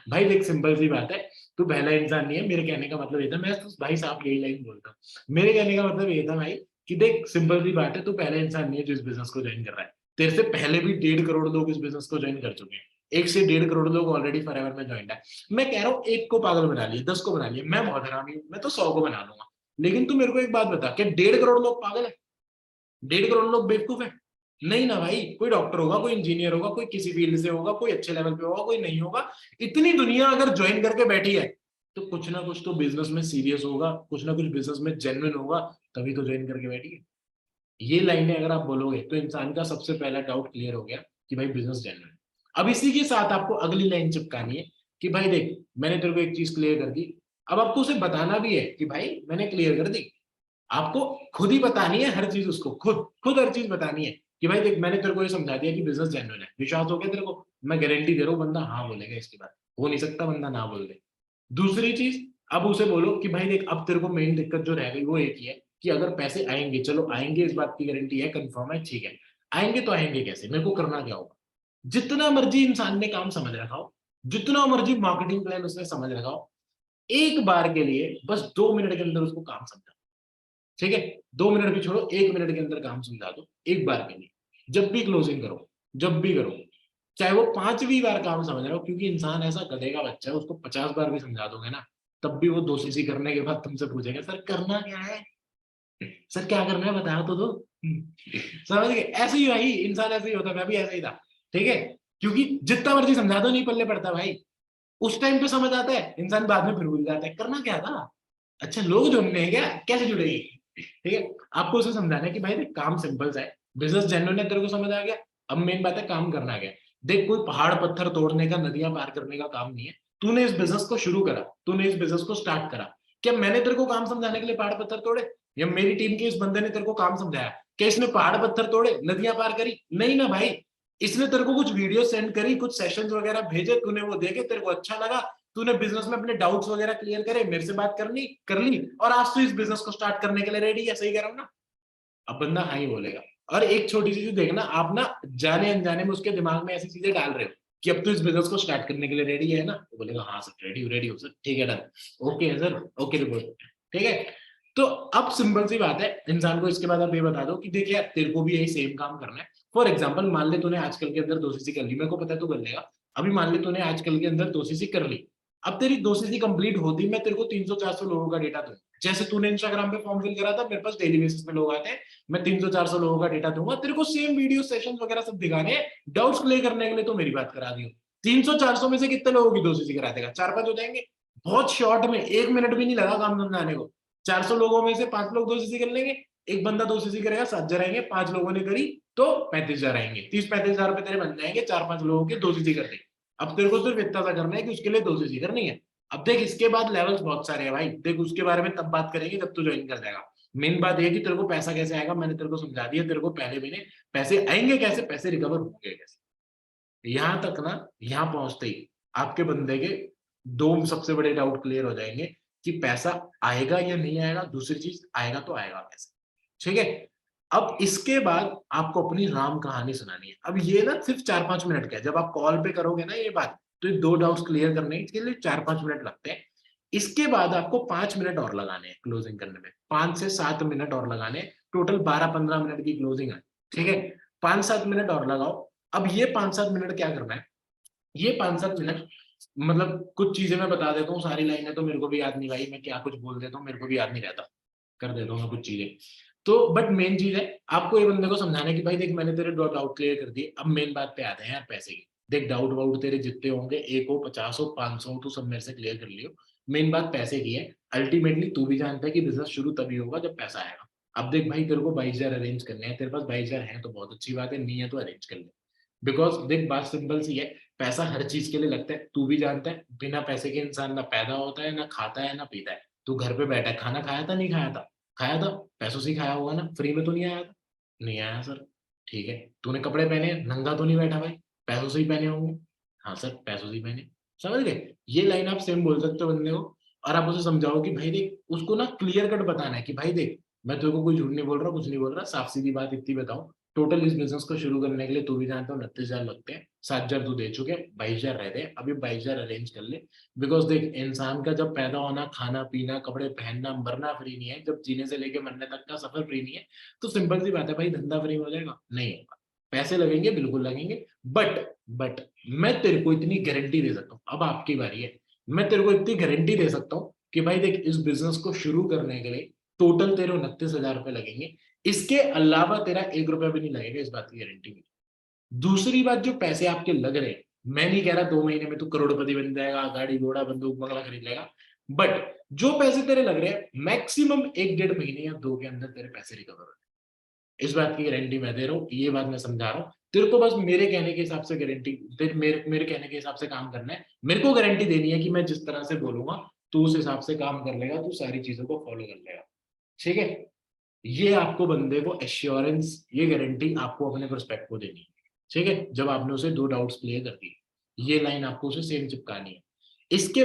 S1: भाई देख सिंपल सी बात है, तू पहला इंसान नहीं है। मेरे कहने का मतलब ये था, मैं तो भाई साहब यही लाइन बोलता हूँ, मेरे कहने का मतलब ये था भाई कि देख सिंपल सी बात है, तू पहला इंसान नहीं है जो इस बिजनेस को ज्वाइन कर रहा है। तेरे से पहले भी 1.5 करोड़ लोग इस बिजनेस को ज्वाइन कर चुके हैं। 1 से 1.5 करोड़ लोग ऑलरेडी फॉरएवर में ज्वाइन है। मैं कह रहा हूँ एक को पागल बना लिया, 10 को बना लिया, मैं बहुत हरामी हूँ, मैं तो 100 को बना लूंगा। लेकिन तू मेरे को एक बात बता, क्या 1.5 करोड़ लोग पागल है, 1.5 करोड़ लोग बेवकूफ है? नहीं ना भाई, कोई डॉक्टर होगा, कोई इंजीनियर होगा, कोई किसी फील्ड से होगा, कोई अच्छे लेवल पे होगा, कोई नहीं होगा। इतनी दुनिया अगर ज्वाइन करके बैठी है तो कुछ ना कुछ तो बिजनेस में सीरियस होगा, कुछ ना कुछ बिजनेस में जेन्युइन होगा, तभी तो ज्वाइन करके बैठी है। ये लाइनें अगर आप बोलोगे तो इंसान का सबसे पहला डाउट क्लियर हो गया कि भाई बिजनेस जेन्युइन है। अब इसी के साथ आपको अगली लाइन चिपकानी है कि भाई देख, मैंने तेरे को एक चीज क्लियर कर दी, अब आपको उसे बताना भी है कि भाई मैंने क्लियर कर दी। आपको खुद ही बतानी है हर चीज, उसको खुद खुद हर चीज बतानी है कि भाई देख, मैंने तेरे को ये समझा दिया कि बिजनेस जेन्युइन है, विश्वास हो गया तेरे को, मैं गारंटी दे रहा हूँ बंदा हाँ बोलेगा, इसके बाद हो नहीं सकता बंदा ना बोल दे। दूसरी चीज, अब उसे बोलो कि भाई देख, अब तेरे को मेन दिक्कत जो रह गई वो एक ही है कि अगर पैसे आएंगे, चलो आएंगे इस बात की गारंटी है, कंफर्म है, ठीक है, आएंगे तो आएंगे कैसे, मेरे को करना क्या होगा। जितना मर्जी इंसान ने काम समझ रखा हो, जितना मर्जी मार्केटिंग प्लान उसने समझ रखा हो, एक बार के लिए बस 2 मिनट के अंदर उसको काम समझा, ठीक है, 2 मिनट भी छोड़ो, 1 मिनट के अंदर काम समझा दो एक बार के लिए। जब भी क्लोजिंग करो, जब भी करो, चाहे वो 5वीं बार काम समझ रहा हो, क्योंकि इंसान ऐसा गधे का बच्चा है, उसको 50 बार भी समझा दोगे ना, तब भी वो 2 सीसी करने के बाद तुमसे पूछेगा सर करना क्या है, सर क्या करना है बताओ तो दो। समझ गए, ऐसे ही भाई इंसान ऐसे ही होता है, मैं भी ऐसे ही था, ठीक है, क्योंकि जितना मर्जी समझा दो नहीं पल्ले पड़ता भाई। उस टाइम पे समझ आता है, इंसान बाद में फिर भूल जाता है करना क्या था। अच्छा लोग जुड़ने हैं क्या, कैसे जुड़ेगी, ठीक है। आपको उसे समझाना है कि भाई देख काम सिंपल सा है, बिजनेस जेन्युइन है, तेरे को समझ आ गया, अब मेन बात है काम करना क्या है। देख कोई पहाड़ पत्थर तोड़ने का, नदियां पार करने का काम नहीं है। तूने इस बिजनेस को शुरू करा, तूने इस बिजनेस को स्टार्ट करा, क्या मैंने तेरे को काम समझाने के लिए पहाड़ पत्थर तोड़े, या मेरी टीम के इस बंदे ने तेरे को काम समझाया, क्या इसने पहाड़ पत्थर तोड़े, नदियां पार करी, नहीं ना भाई। इसने तेरे को कुछ वीडियो सेंड करी, कुछ सेशंस वगैरह भेजे, तूने वो देखे, तेरे को अच्छा लगा, तूने बिजनेस में अपने डाउट्स वगैरह क्लियर करे, मेरे से बात करनी कर ली, और आज तू इस बिजनेस को स्टार्ट करने के लिए रेडी है, सही कह रहा हूं ना। अब बंदा हाँ ही बोलेगा। और एक छोटी सी चीज देखना, आप ना जाने अनजाने में उसके दिमाग में ऐसी चीजें डाल रहे हो कि अब तो इस बिजनेस को स्टार्ट करने के लिए रेडी है ना, तो बोलेगा हाँ सर रेडी हो, रेडी हो सर, ठीक है डन, ओके है सर, ओके रिपोर्ट, ठीक है। तो अब सिंपल सी बात है, इंसान को इसके बाद आप ये बता दो कि देखिए यार तेरे को भी यही सेम काम करना है। फॉर एग्जाम्पल मान ले तूने आजकल के अंदर 2 सीसी कर ली, मेरे को पता है तू कर लेगा। अभी मान ले तूने आजकल के अंदर 2 सीसी कर ली, अब तेरी 2 सीसी कंप्लीट होती, मैं तेरे को 300-400 लोगों का डेटा दूंगा, जैसे तूने इंस्टाग्राम पे फॉर्म फिल करा था, मेरे पास डेली बेसिस पे लोग आते हैं, मैं 300-400 लोगों का डेटा दूंगा तेरे को, सेम वीडियो सेशन वगैरह सब दिखाने हैं, डाउट्स क्लियर करने के लिए तो मेरी बात करा दी। 300-400 में से कितने लोगों की 2 सीसी करा देगा, 4-5 हो जाएंगे, बहुत शॉर्ट में, 1 मिनट भी नहीं लगा काम समझाने को। 400 लोगों में से 5 लोग 2 सीसी कर लेंगे, एक बंदा 2 सीसी करेगा, 7 हजार आएंगे, 5 लोगों ने करी तो 35 हजार आएंगे, 30-35 हजार रुपए तेरे बन जाएंगे, 4-5 लोगों के 2 सीसी कर देंगे। अब तेरे को सिर्फ इतना सा करना है कि उसके लिए 2 सीसी करनी है। अब देख इसके बाद लेवल्स बहुत सारे हैं भाई, देख उसके बारे में तब बात करेंगे जब तू ज्वाइन कर जाएगा। मेन बात ये कि तेरे को पैसा कैसे आएगा, मैंने तेरे को समझा दिया, तेरे को पहले महीने पैसे आएंगे कैसे, पैसे रिकवर होंगे कैसे। यहां तक ना, यहां पहुंचते ही आपके बंदे के 2 सबसे बड़े डाउट क्लियर हो जाएंगे कि पैसा आएगा या नहीं आएगा, दूसरी चीज आएगा तो आएगा कैसे, ठीक है। अब इसके बाद आपको अपनी राम कहानी सुनानी है। अब ये ना सिर्फ 4-5 मिनट का है, जब आप कॉल पे करोगे ना ये बात, तो ये 2 डाउट्स क्लियर करने के लिए 4-5 मिनट लगते हैं। इसके बाद आपको 5 मिनट और लगाने हैं क्लोजिंग करने में, 5 से 7 मिनट और लगाने हैं, टोटल 12-15 मिनट की क्लोजिंग है, ठीक है। 5-7 मिनट और लगाओ। अब ये 5-7 मिनट क्या करना है, ये 5-7 मिनट मतलब कुछ चीजें मैं बता देता हूँ, सारी लाइनें तो मेरे को भी याद नहीं भाई, मैं क्या कुछ बोल देता हूँ, मेरे को भी याद नहीं रहता, कर देता हूँ मैं कुछ चीजें। तो बट मेन चीज है आपको ये बंदे को समझाना है कि भाई देख मैंने तेरे डाउट क्लियर कर दिए, अब मेन बात पे आते हैं यार पैसे की। देख डाउट वाउट तेरे जितने होंगे, 1 हो 50 हो 500 हो, तू सब मेरे से क्लियर कर लियो। मेन बात पैसे की है। अल्टीमेटली तू भी जानता है कि बिजनेस शुरू तभी होगा जब पैसा आएगा। अब देख भाई तेरे को 22 हजार अरेंज करने हैं, तेरे पास 22 हजार है तो बहुत अच्छी बात है, नहीं है तो अरेंज कर ले। बिकॉज देख बात सिंपल सी है, पैसा हर चीज के लिए लगता है, तू भी जानता है बिना पैसे के इंसान ना पैदा होता है, ना खाता है, ना पीता है। तू घर पे बैठा है, खाना खाया था नहीं खाया था, खाया था, पैसों से ही खाया होगा ना, फ्री में तो नहीं आया था, नहीं आया सर, ठीक है। तूने कपड़े पहने नंगा तो नहीं बैठा भाई, पैसों से ही पहने होंगे, हाँ सर पैसों से ही पहने। समझ गए, ये लाइन आप सेम बोल सकते हो बंदे को। और आप उसे समझाओ कि भाई देख, उसको ना क्लियर कट बताना है कि भाई देख मैं तेरे को कोई झूठ नहीं बोल रहा, कुछ नहीं बोल रहा, साफ सीधी बात इतनी बताओ, टोटल इस बिजनेस को शुरू करने के लिए तू भी जानता हो 29 हजार लगते हैं, 7 हजार तू दे चुके, 22 हजार रहते हैं, अभी 22 हजार अरेंज कर ले। बिकॉज देख इंसान का जब पैदा होना, खाना पीना, कपड़े पहनना, मरना फ्री नहीं है, जब जीने से लेके मरने तक का सफर फ्री नहीं है, तो सिंपल सी बात है भाई, धंधा फ्री में हो जाएगा नहीं होगा, पैसे लगेंगे बिल्कुल लगेंगे। बट मैं तेरे को इतनी गारंटी दे सकता हूँ, अब आपकी बारी है, मैं तेरे को इतनी गारंटी दे सकता हूँ कि भाई देख इस बिजनेस को शुरू करने के लिए टोटल तेरे 29 हजार रुपए लगेंगे, इसके अलावा तेरा 1 रुपया भी नहीं लगेगा, इस बात की गारंटी मिली। दूसरी बात, जो पैसे आपके लग रहे हैं, मैं नहीं कह रहा 2 महीने में तू करोड़पति बन जाएगा, गाड़ी घोड़ा बंदूक बंगला खरीद लेगा, बट जो पैसे तेरे लग रहे हैं मैक्सिमम 1-1.5 महीने या 2 के अंदर तेरे पैसे रिकवर हो जाए, इस बात की गारंटी मैं दे रहा हूँ, ये बात मैं समझा रहा हूँ तेरे को, बस मेरे कहने के हिसाब से गारंटी, मेरे कहने के हिसाब से काम करना है, मेरे को गारंटी देनी है कि मैं जिस तरह से बोलूंगा तू उस हिसाब से काम कर लेगा, तू सारी चीजों को फॉलो कर लेगा, ठीक है। ये आपको बंदे को एश्योरेंस, ये गारंटी आपको अपने प्रोस्पेक्ट को देनी है, ठीक है, जब आपने उसे 2 डाउट्स क्लियर कर दिए, ये लाइन आपको उसे सेम चिपकानी है। इसके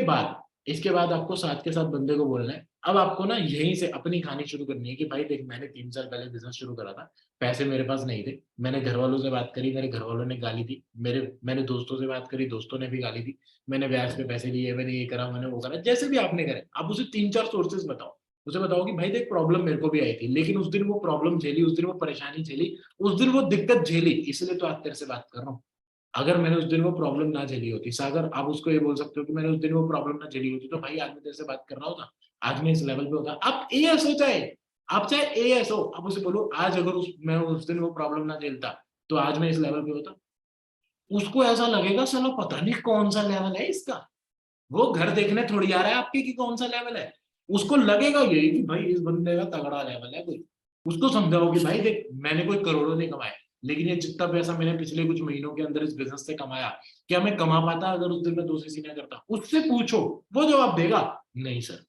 S1: बाद आपको साथ के साथ बंदे को बोलना है अब आपको ना यहीं से अपनी कहानी शुरू करनी है कि भाई देख, मैंने 3 साल पहले बिजनेस शुरू करा था, पैसे मेरे पास नहीं थे, मैंने घर वालों से बात करी, मेरे घर वालों ने गाली दी, मैंने दोस्तों से बात करी, दोस्तों ने भी गाली दी, मैंने ब्याज पे पैसे लिए, मैंने ये करा, मैंने वो करा, जैसे भी आपने करे, अब उसे 3-4 सोर्सेज बताओ। उसे बताओ कि भाई देख, प्रॉब्लम मेरे को भी आई थी, लेकिन उस दिन वो प्रॉब्लम झेली, उस दिन वो परेशानी झेली, उस दिन वो दिक्कत झेली, इसलिए तो आज तेरे से बात कर रहा हूँ। अगर मैंने उस दिन वो प्रॉब्लम ना झेली होती, सागर आप उसको ये बोल सकते हो कि मैंने उस दिन वो प्रॉब्लम ना झेली होती, तो भाई आज मैं तेरे से बात कर रहा होता, आज मैं इस लेवल पे होता। आप एएस हो, चाहे आप चाहे एएस हो, आप उसे बोलो आज अगर मैं उस दिन वो प्रॉब्लम ना झेलता तो आज मैं इस लेवल पे होता। उसको ऐसा लगेगा साला पता नहीं कौन सा लेवल है इसका, वो घर देखने थोड़ी आ रहा है आपके कि कौन सा लेवल है। उसको लगेगा यही कि भाई इस बंदे का तगड़ा लेवल है कोई। उसको समझाओ कि भाई देख, मैंने कोई करोड़ों नहीं कमाए, लेकिन ये जितना पैसा मैंने पिछले कुछ महीनों के अंदर इस बिजनेस से कमाया, क्या मैं कमा पाता अगर उस दिन मैं 2 सीसी ना करता? उससे पूछो, वो जवाब देगा नहीं सर।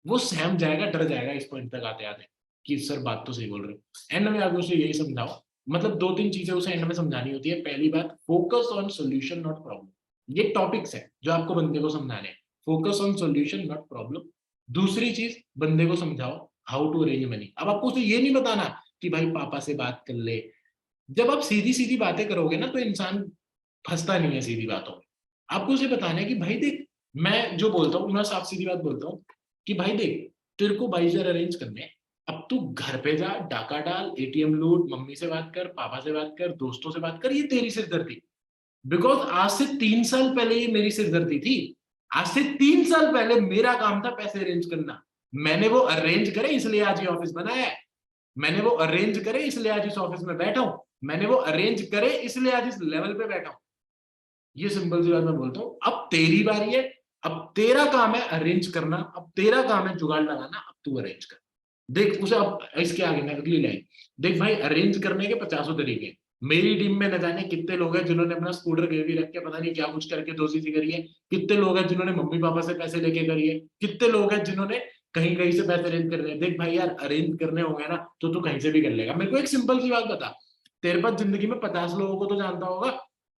S1: वो सहम जाएगा, डर जाएगा इस पॉइंट तक आते आते कि सर बात तो सही बोल रहे हो। एंड में आगे उसे यही समझाओ, मतलब 2-3 चीजें उसे एंड में समझानी होती है। पहली बात, focus on solution not problem. ये टॉपिक्स है जो आपको बंदे को समझाने हैं। Focus on solution not problem. दूसरी चीज, बंदे को समझाओ हाउ टू अरेंज मनी। अब आपको उसे ये नहीं बताना कि भाई पापा से बात कर ले। जब आप सीधी सीधी बातें करोगे ना तो इंसान फंसता नहीं है सीधी बातों में। आपको उसे बताना है कि भाई देख, मैं जो बोलता हूँ मैं साफ सीधी बात बोलता हूँ कि भाई देख, तेरे को 22,000 अरेंज करने हैं, अब तू घर पे जा, डाका डाल, एटीएम लूट, मम्मी से बात कर, पापा से बात कर, दोस्तों से बात कर, ये तेरी सिरदर्दी। बिकॉज आज से 3 साल पहले ये मेरी सिरदर्दी थी। आज से 3 साल पहले मेरा काम था पैसे अरेंज करना। मैंने वो अरेंज करे इसलिए आज ये ऑफिस बनाया है। मैंने वो अरेंज करे इसलिए आज इस ऑफिस में बैठा हूं। मैंने वो अरेंज करे इसलिए आज इस लेवल पे बैठा हूं। ये सिंपल सी बात मैं बोलता हूँ। अब तेरी बारी है, अब तेरा काम है अरेंज करना, अब तेरा काम है जुगाड़ लगाना, अब तू अरेंज कर। देख उसे, अब इसके आगे मैं अगली लाइन, देख भाई अरेंज करने के 50 तरीके हैं। मेरी टीम में न जाने कितने लोग हैं जिन्होंने अपना स्कूटर गिरवी रख के पता नहीं क्या कुछ करके 2 सीसी करी है। कितने लोग हैं जिन्होंने मम्मी पापा से पैसे लेके करी है। कितने लोग हैं जिन्होंने कहीं कहीं से पैसे अरेंज कर रहे हैं। देख भाई यार, अरेंज करने होंगे ना तो तू कहीं से भी कर लेगा। मेरे को एक सिंपल सी बात बता, तेरे पास जिंदगी में 50 लोगों को तो जानता होगा,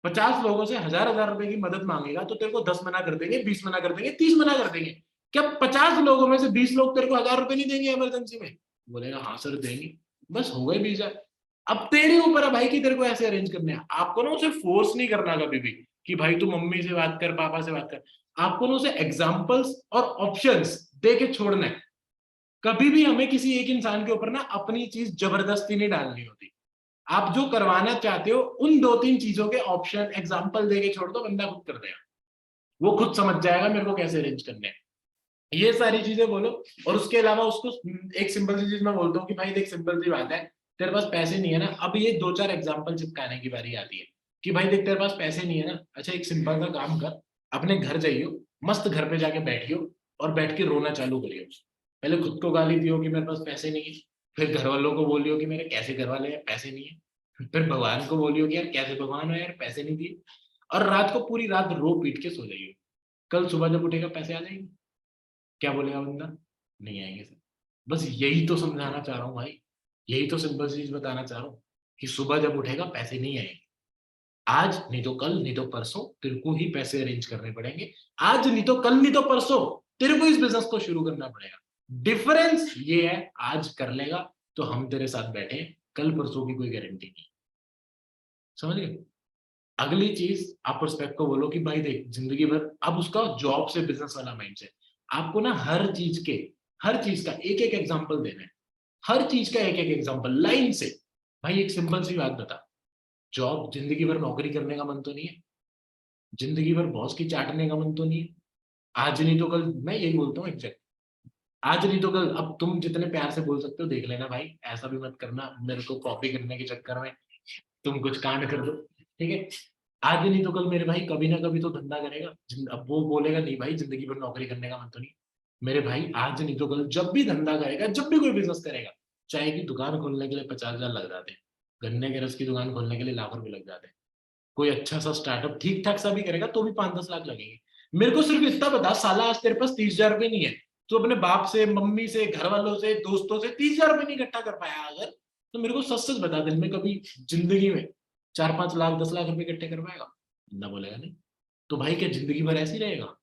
S1: 50 लोगों से हजार रुपए की मदद मांगेगा तो तेरे को 10 मना कर देंगे, 20 मना कर देंगे, 30 मना कर देंगे। क्या 50 लोगों में से 20 लोग तेरे को 1000 रुपए नहीं देंगे इमरजेंसी में? बोलेगा हाँ सर देंगे। बस हो गए 20,000। अब तेरे ऊपर है भाई कि तेरे को ऐसे अरेंज करने हैं। आपको ना उसे फोर्स नहीं करना कभी भी कि भाई तू मम्मी से बात कर, पापा से बात कर। आपको ना उसे एग्जाम्पल्स और ऑप्शंस दे के छोड़ना है। कभी भी हमें किसी एक इंसान के ऊपर ना अपनी चीज जबरदस्ती नहीं डालनी होती। आप जो करवाना चाहते हो उन 2-3 चीजों के ऑप्शन एग्जाम्पल दे के छोड़ दो, बंदा खुद कर देगा। वो खुद समझ जाएगा मेरे को कैसे अरेंज करने हैं। ये सारी चीजें बोलो। और उसके अलावा उसको एक सिंपल सी चीज मैं बोलता हूँ कि भाई देख, सिंपल सी बात है, तेरे पास पैसे नहीं है ना, अब ये 2-4 एग्जाम्पल चिपकाने की बारी आती है कि भाई देख, तेरे पास पैसे नहीं है ना, अच्छा एक सिंपल सा काम कर, अपने घर जाइयो, मस्त घर पे जाके बैठियो और बैठ के रोना चालू करियो। पहले खुद को गाली दियो कि मेरे पास पैसे नहीं है, फिर घर वालों को बोलियो कि मेरे कैसे घर वाले हैं, पैसे नहीं है, फिर भगवान को बोलियो कि यार कैसे भगवान हो यार, पैसे नहीं दिए। और रात को पूरी रात रो पीट के सो जाइए। कल सुबह जब उठेगा पैसे आ जाएंगे। क्या बोलेगा बंदा? नहीं आएंगे सर। बस यही तो समझाना चाह रहा हूँ भाई, यही तो सिंपल चीज बताना चाह रहा हूँ कि सुबह जब उठेगा पैसे नहीं आएंगे। आज नहीं तो कल, नहीं तो परसों तेरे को ही पैसे अरेंज करने पड़ेंगे। आज नहीं तो कल, नहीं तो परसों तेरे को इस बिजनेस को शुरू करना पड़ेगा। डिफरेंस ये है, आज कर लेगा तो हम तेरे साथ बैठे हैं, कल परसों की कोई गारंटी नहीं। समझ गए? अगली चीज, आप प्रोस्पेक्ट को बोलो कि भाई देख, जिंदगी भर, अब उसका जॉब से बिजनेस वाला माइंड से, आपको ना हर चीज का एक एक एग्जांपल देना है। हर चीज का एक एक एग्जांपल लाइन से। भाई एक सिंपल सी बात बता, जॉब जिंदगी भर नौकरी करने का मन तो नहीं है? जिंदगी भर बॉस की चाटने का मन तो नहीं है? आज नहीं तो कल, मैं यही बोलता हूँ एग्जैक्ट, आज नहीं तो कल। अब तुम जितने प्यार से बोल सकते हो देख लेना भाई, ऐसा भी मत करना मेरे को कॉपी करने के चक्कर में तुम कुछ कांड कर दो। ठीक है? आज नहीं तो कल मेरे भाई कभी ना कभी तो धंधा करेगा। अब वो बोलेगा नहीं भाई जिंदगी भर नौकरी करने का मन तो नहीं। मेरे भाई आज नहीं तो कल जब भी धंधा करेगा, जब भी कोई बिजनेस करेगा, चाहे कि दुकान खोलने के लिए 50,000 लग जाते हैं, गन्ने के रस की दुकान खोलने के लिए लाखों रुपए लग जाते हैं, कोई अच्छा सा स्टार्टअप ठीक ठाक सा भी करेगा तो भी 5-10 लाख लगेंगे। मेरे को सिर्फ इतना बता, साला आज तेरे पास 30,000 रुपए नहीं है, तो अपने बाप से, मम्मी से, घर वालों से, दोस्तों से 30,000 रुपए नहीं इकट्ठा कर पाया अगर, तो मेरे को सच सच बता, दिन में कभी जिंदगी में 4-5 लाख 10 लाख रुपए इकट्ठे कर पाएगा? ना बोलेगा नहीं। तो भाई क्या जिंदगी भर ऐसे ही रहेगा?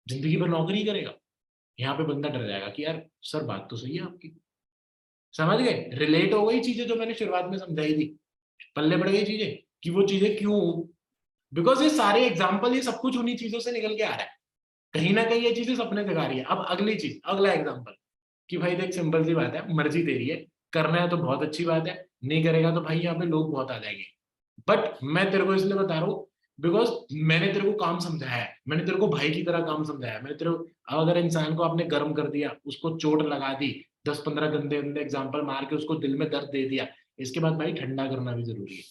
S1: जिंदगी भर नौकरी करेगा? यहाँ पे बंदा डर जाएगा कि यार सर बात तो सही है आपकी, समझ गए, रिलेट हो गई चीजें जो मैंने शुरुआत में समझाई थी, पल्ले पड़ गई चीजें कि वो चीजें क्यों, बिकॉज ये सारे एग्जाम्पल, ये सब कुछ उन्हीं चीजों से निकल के आ रहा है, कहीं ना कहीं ये चीजें सपने दिखा रही है। अब अगली चीज, अगला एग्जाम्पल, कि भाई देख सिंपल सी बात है, मर्जी तेरी है, करना है तो बहुत अच्छी बात है, नहीं करेगा तो भाई यहाँ पे लोग बहुत आ जाएंगे। बट मैं तेरे को इसलिए बता रहा हूँ बिकॉज मैंने तेरे को काम समझाया है, मैंने तेरे को भाई की तरह काम समझाया है, मैंने तेरे को, अगर इंसान को आपने गर्म कर दिया, उसको चोट लगा दी, 10-15 गंदे गंदे एग्जाम्पल मार के उसको दिल में दर्द दे दिया, इसके बाद भाई ठंडा करना भी जरूरी है,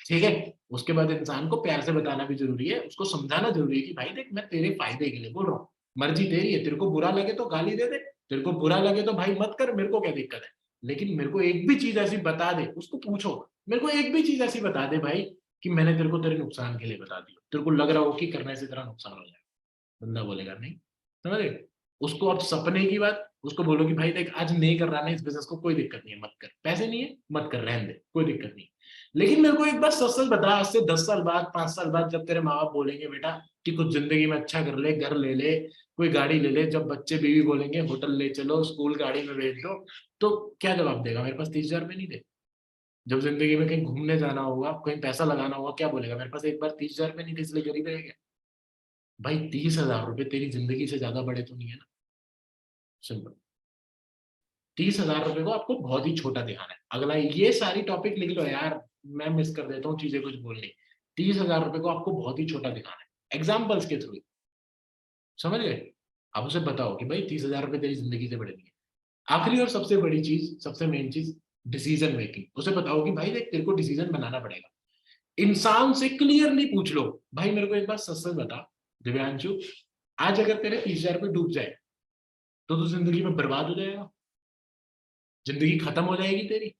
S1: ठीक है। उसके बाद इंसान को प्यार से बताना भी जरूरी है, उसको समझाना जरूरी है कि भाई देख मैं तेरे फायदे के लिए बोल रहा हूँ, मर्जी तेरी है, तेरे को बुरा लगे तो गाली दे दे, तेरे को बुरा लगे तो भाई मत कर, मेरे को क्या दिक्कत है, लेकिन मेरे को एक भी चीज ऐसी बता दे, उसको पूछो, मेरे को एक भी चीज ऐसी बता दे भाई कि मैंने तेरे को तेरे नुकसान के लिए बता दिया, तेरे को लग रहा हो कि करने से तेरा नुकसान हो जाएगा, बंदा बोलेगा नहीं, समझ गए। उसको अब सपने की बात, उसको बोलो कि भाई देख आज नहीं कर रहा ना इस बिजनेस को, कोई दिक्कत नहीं है, मत कर, पैसे नहीं है मत कर, रहने दे, कोई दिक्कत नहीं। लेकिन मेरे को एक बार सच सच बता, आज से 10 साल बाद, 5 साल बाद, जब तेरे माँ बाप बोलेंगे बेटा कि कुछ जिंदगी में अच्छा कर ले, घर ले ले, कोई गाड़ी ले ले, जब बच्चे बीवी बोलेंगे होटल ले चलो, स्कूल गाड़ी में भेज दो, तो क्या जवाब देगा, मेरे पास 30,000 रुपये नहीं थे। जब जिंदगी में कहीं घूमने जाना होगा, कहीं पैसा लगाना होगा, क्या बोलेगा, मेरे पास एक बार 30,000 रुपये नहीं थे इसलिए गरीब रह गया। भाई 30,000 रुपये तेरी जिंदगी से ज्यादा बड़े तो नहीं है ना, सिंपल। 30,000 रुपये को आपको बहुत ही छोटा दिखाना है। अगला ये सारी टॉपिक लिख लो यार, मैं मिस कर देता हूँ चीजें कुछ बोलनी। 30,000 रुपये को आपको बहुत ही छोटा दिखाना है एग्जाम्पल्स के थ्रू, समझ गए। आप उसे बताओ कि भाई 30,000 रुपये तेरी जिंदगी से बड़े नहीं है। आखिरी और सबसे बड़ी चीज, सबसे मेन चीज, डिसीजन मेकिंग। उसे बताओ कि भाई देख तेरे को डिसीजन बनाना पड़ेगा, इंसान से क्लियरली पूछ लो, भाई मेरे को एक बात सच सच बता दिव्यांशु, आज अगर तेरे 30,000 रुपये डूब जाए तो तू जिंदगी में बर्बाद हो जाएगा, जिंदगी खत्म हो जाएगी तेरी,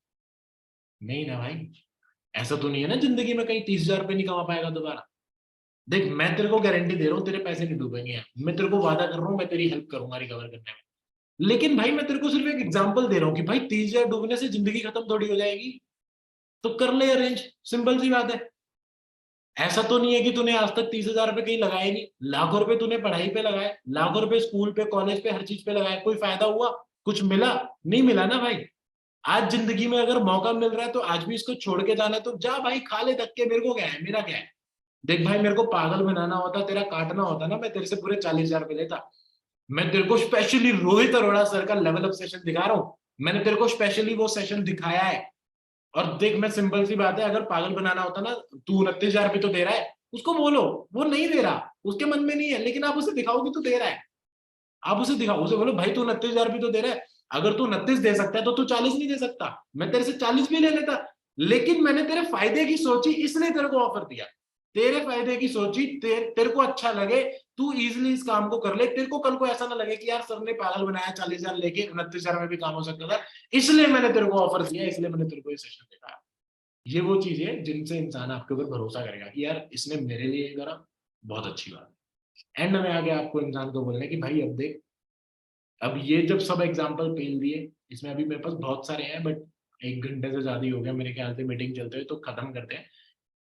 S1: नहीं ना भाई। ऐसा तो नहीं है ना जिंदगी में कहीं 30,000 रुपये नहीं कमा पाएगा दोबारा। देख मैं तेरे को गारंटी दे रहा हूँ तेरे पैसे नहीं डूबेंगे यहाँ, मैं तेरे को वादा कर रहा हूँ मैं तेरी हेल्प करूंगा रिकवर करने में। लेकिन भाई मैं तेरे को सिर्फ एक एग्जांपल दे रहा हूँ कि भाई 30,000 डूबने से जिंदगी खत्म थोड़ी हो जाएगी, तो कर ले अरेंज, सिंपल सी बात है। ऐसा तो नहीं है कि तूने आज तक 30,000 रुपये कहीं लगाए नहीं, लाखों रुपए तूने पढ़ाई पे लगाए, लाखों रुपए स्कूल पे कॉलेज पे हर चीज पे लगाए, कोई फायदा हुआ, कुछ मिला, नहीं मिला ना भाई। आज जिंदगी में अगर मौका मिल रहा है तो आज भी इसको छोड़ के जाना है तो जा भाई, खा ले धक्के, मेरे को क्या है, मेरा क्या है। देख भाई मेरे को पागल बनाना होता, तेरा काटना होता ना, मैं तेरे से पूरे 40,000 रुपये लेता। मैं तेरे को स्पेशली रोहित अरोड़ा सर का लेवल अप सेशन दिखा रहा हूँ, मैंने तेरे को स्पेशली वो सेशन दिखाया है। और देख मैं सिंपल सी बात है, अगर पागल बनाना होता ना, तू 29,000 रुपये तो दे रहा है, उसको बोलो, वो नहीं दे रहा, उसके मन में नहीं है, लेकिन आप उसे दिखाओ कि तू दे रहा है। आप उसे दिखाओ, उसे बोलो भाई तू 29,000 रुपये तो दे रहा है, अगर तू 29 दे सकता है तो तू 40 नहीं दे सकता, मैं तेरे से 40 भी ले लेता, लेकिन मैंने तेरे फायदे की सोची इसलिए तेरे को ऑफर दिया, तेरे फायदे की सोची, तेरे को अच्छा लगे, तू इजिली इस काम को कर ले, तेरे को कल को ऐसा ना लगे कि यार सर ने पागल बनाया, 40,000 लेके 29,000 में भी काम हो सकता था, इसलिए मैंने तेरे को ऑफर दिया, इसलिए मैंने तेरे को ये सेशन दिया। ये वो चीज है जिनसे इंसान आपके ऊपर भरोसा करेगा कि यार इसने मेरे लिए करा, बहुत अच्छी बात है। एंड में आगे आपको इंसान को बोलना है कि भाई अब देख, अब ये जब सब एग्जाम्पल पेल दिए, इसमें अभी मेरे पास बहुत सारे हैं बट 1 घंटे से ज्यादा ही हो गया मेरे ख्याल से मीटिंग चलते हुए, तो खत्म करते हैं।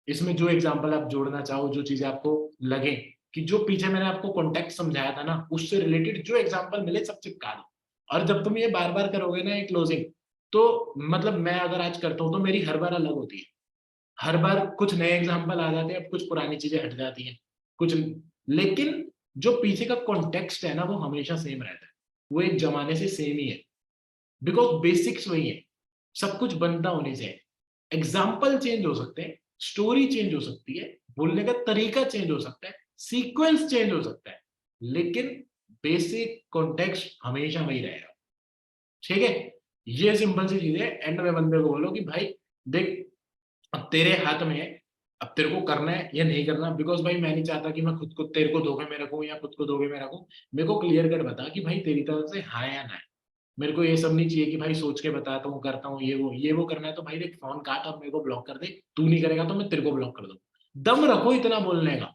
S1: इसमें जो एग्जाम्पल आप जोड़ना चाहो, जो चीजें आपको लगे कि जो पीछे मैंने आपको कॉन्टेक्ट समझाया था ना, उससे रिलेटेड जो एग्जाम्पल मिले सब चिपका दो। और जब तुम ये बार बार करोगे ना ये क्लोजिंग, तो मतलब मैं अगर आज करता हूँ तो मेरी हर बार अलग होती है, हर बार कुछ नए एग्जाम्पल आ जाते हैं, कुछ पुरानी चीजें हट जाती हैं, कुछ, लेकिन जो पीछे का कॉन्टेक्स्ट है ना वो हमेशा सेम रहता है, वो एक जमाने से सेम ही है, बिकॉज बेसिक्स वही है, सब कुछ बनता होने से। एग्जाम्पल चेंज हो सकते हैं, स्टोरी चेंज हो सकती है, बोलने का तरीका चेंज हो सकता है, सीक्वेंस चेंज हो सकता है, लेकिन बेसिक कॉन्टेक्स्ट हमेशा वही रहेगा, ठीक है। ये सिंपल सी चीज है। एंड में बंदे को बोलो कि भाई देख अब तेरे हाथ में है, अब तेरे को करना है या नहीं करना, बिकॉज भाई मैं नहीं चाहता कि मैं खुद को तेरे को धोखे में रखूं या खुद को धोखे में रखूं। मेरे को क्लियर कट बता कि भाई तेरी तरफ से हाँ या ना है। मेरे को ये सब नहीं चाहिए कि भाई सोच के बताता हूँ करता हूँ ये वो करना है तो भाई देख फोन काट और मेरे को ब्लॉक कर दे, तू नहीं करेगा तो मैं तेरे को ब्लॉक कर दूँ। दम रखो इतना बोलने का,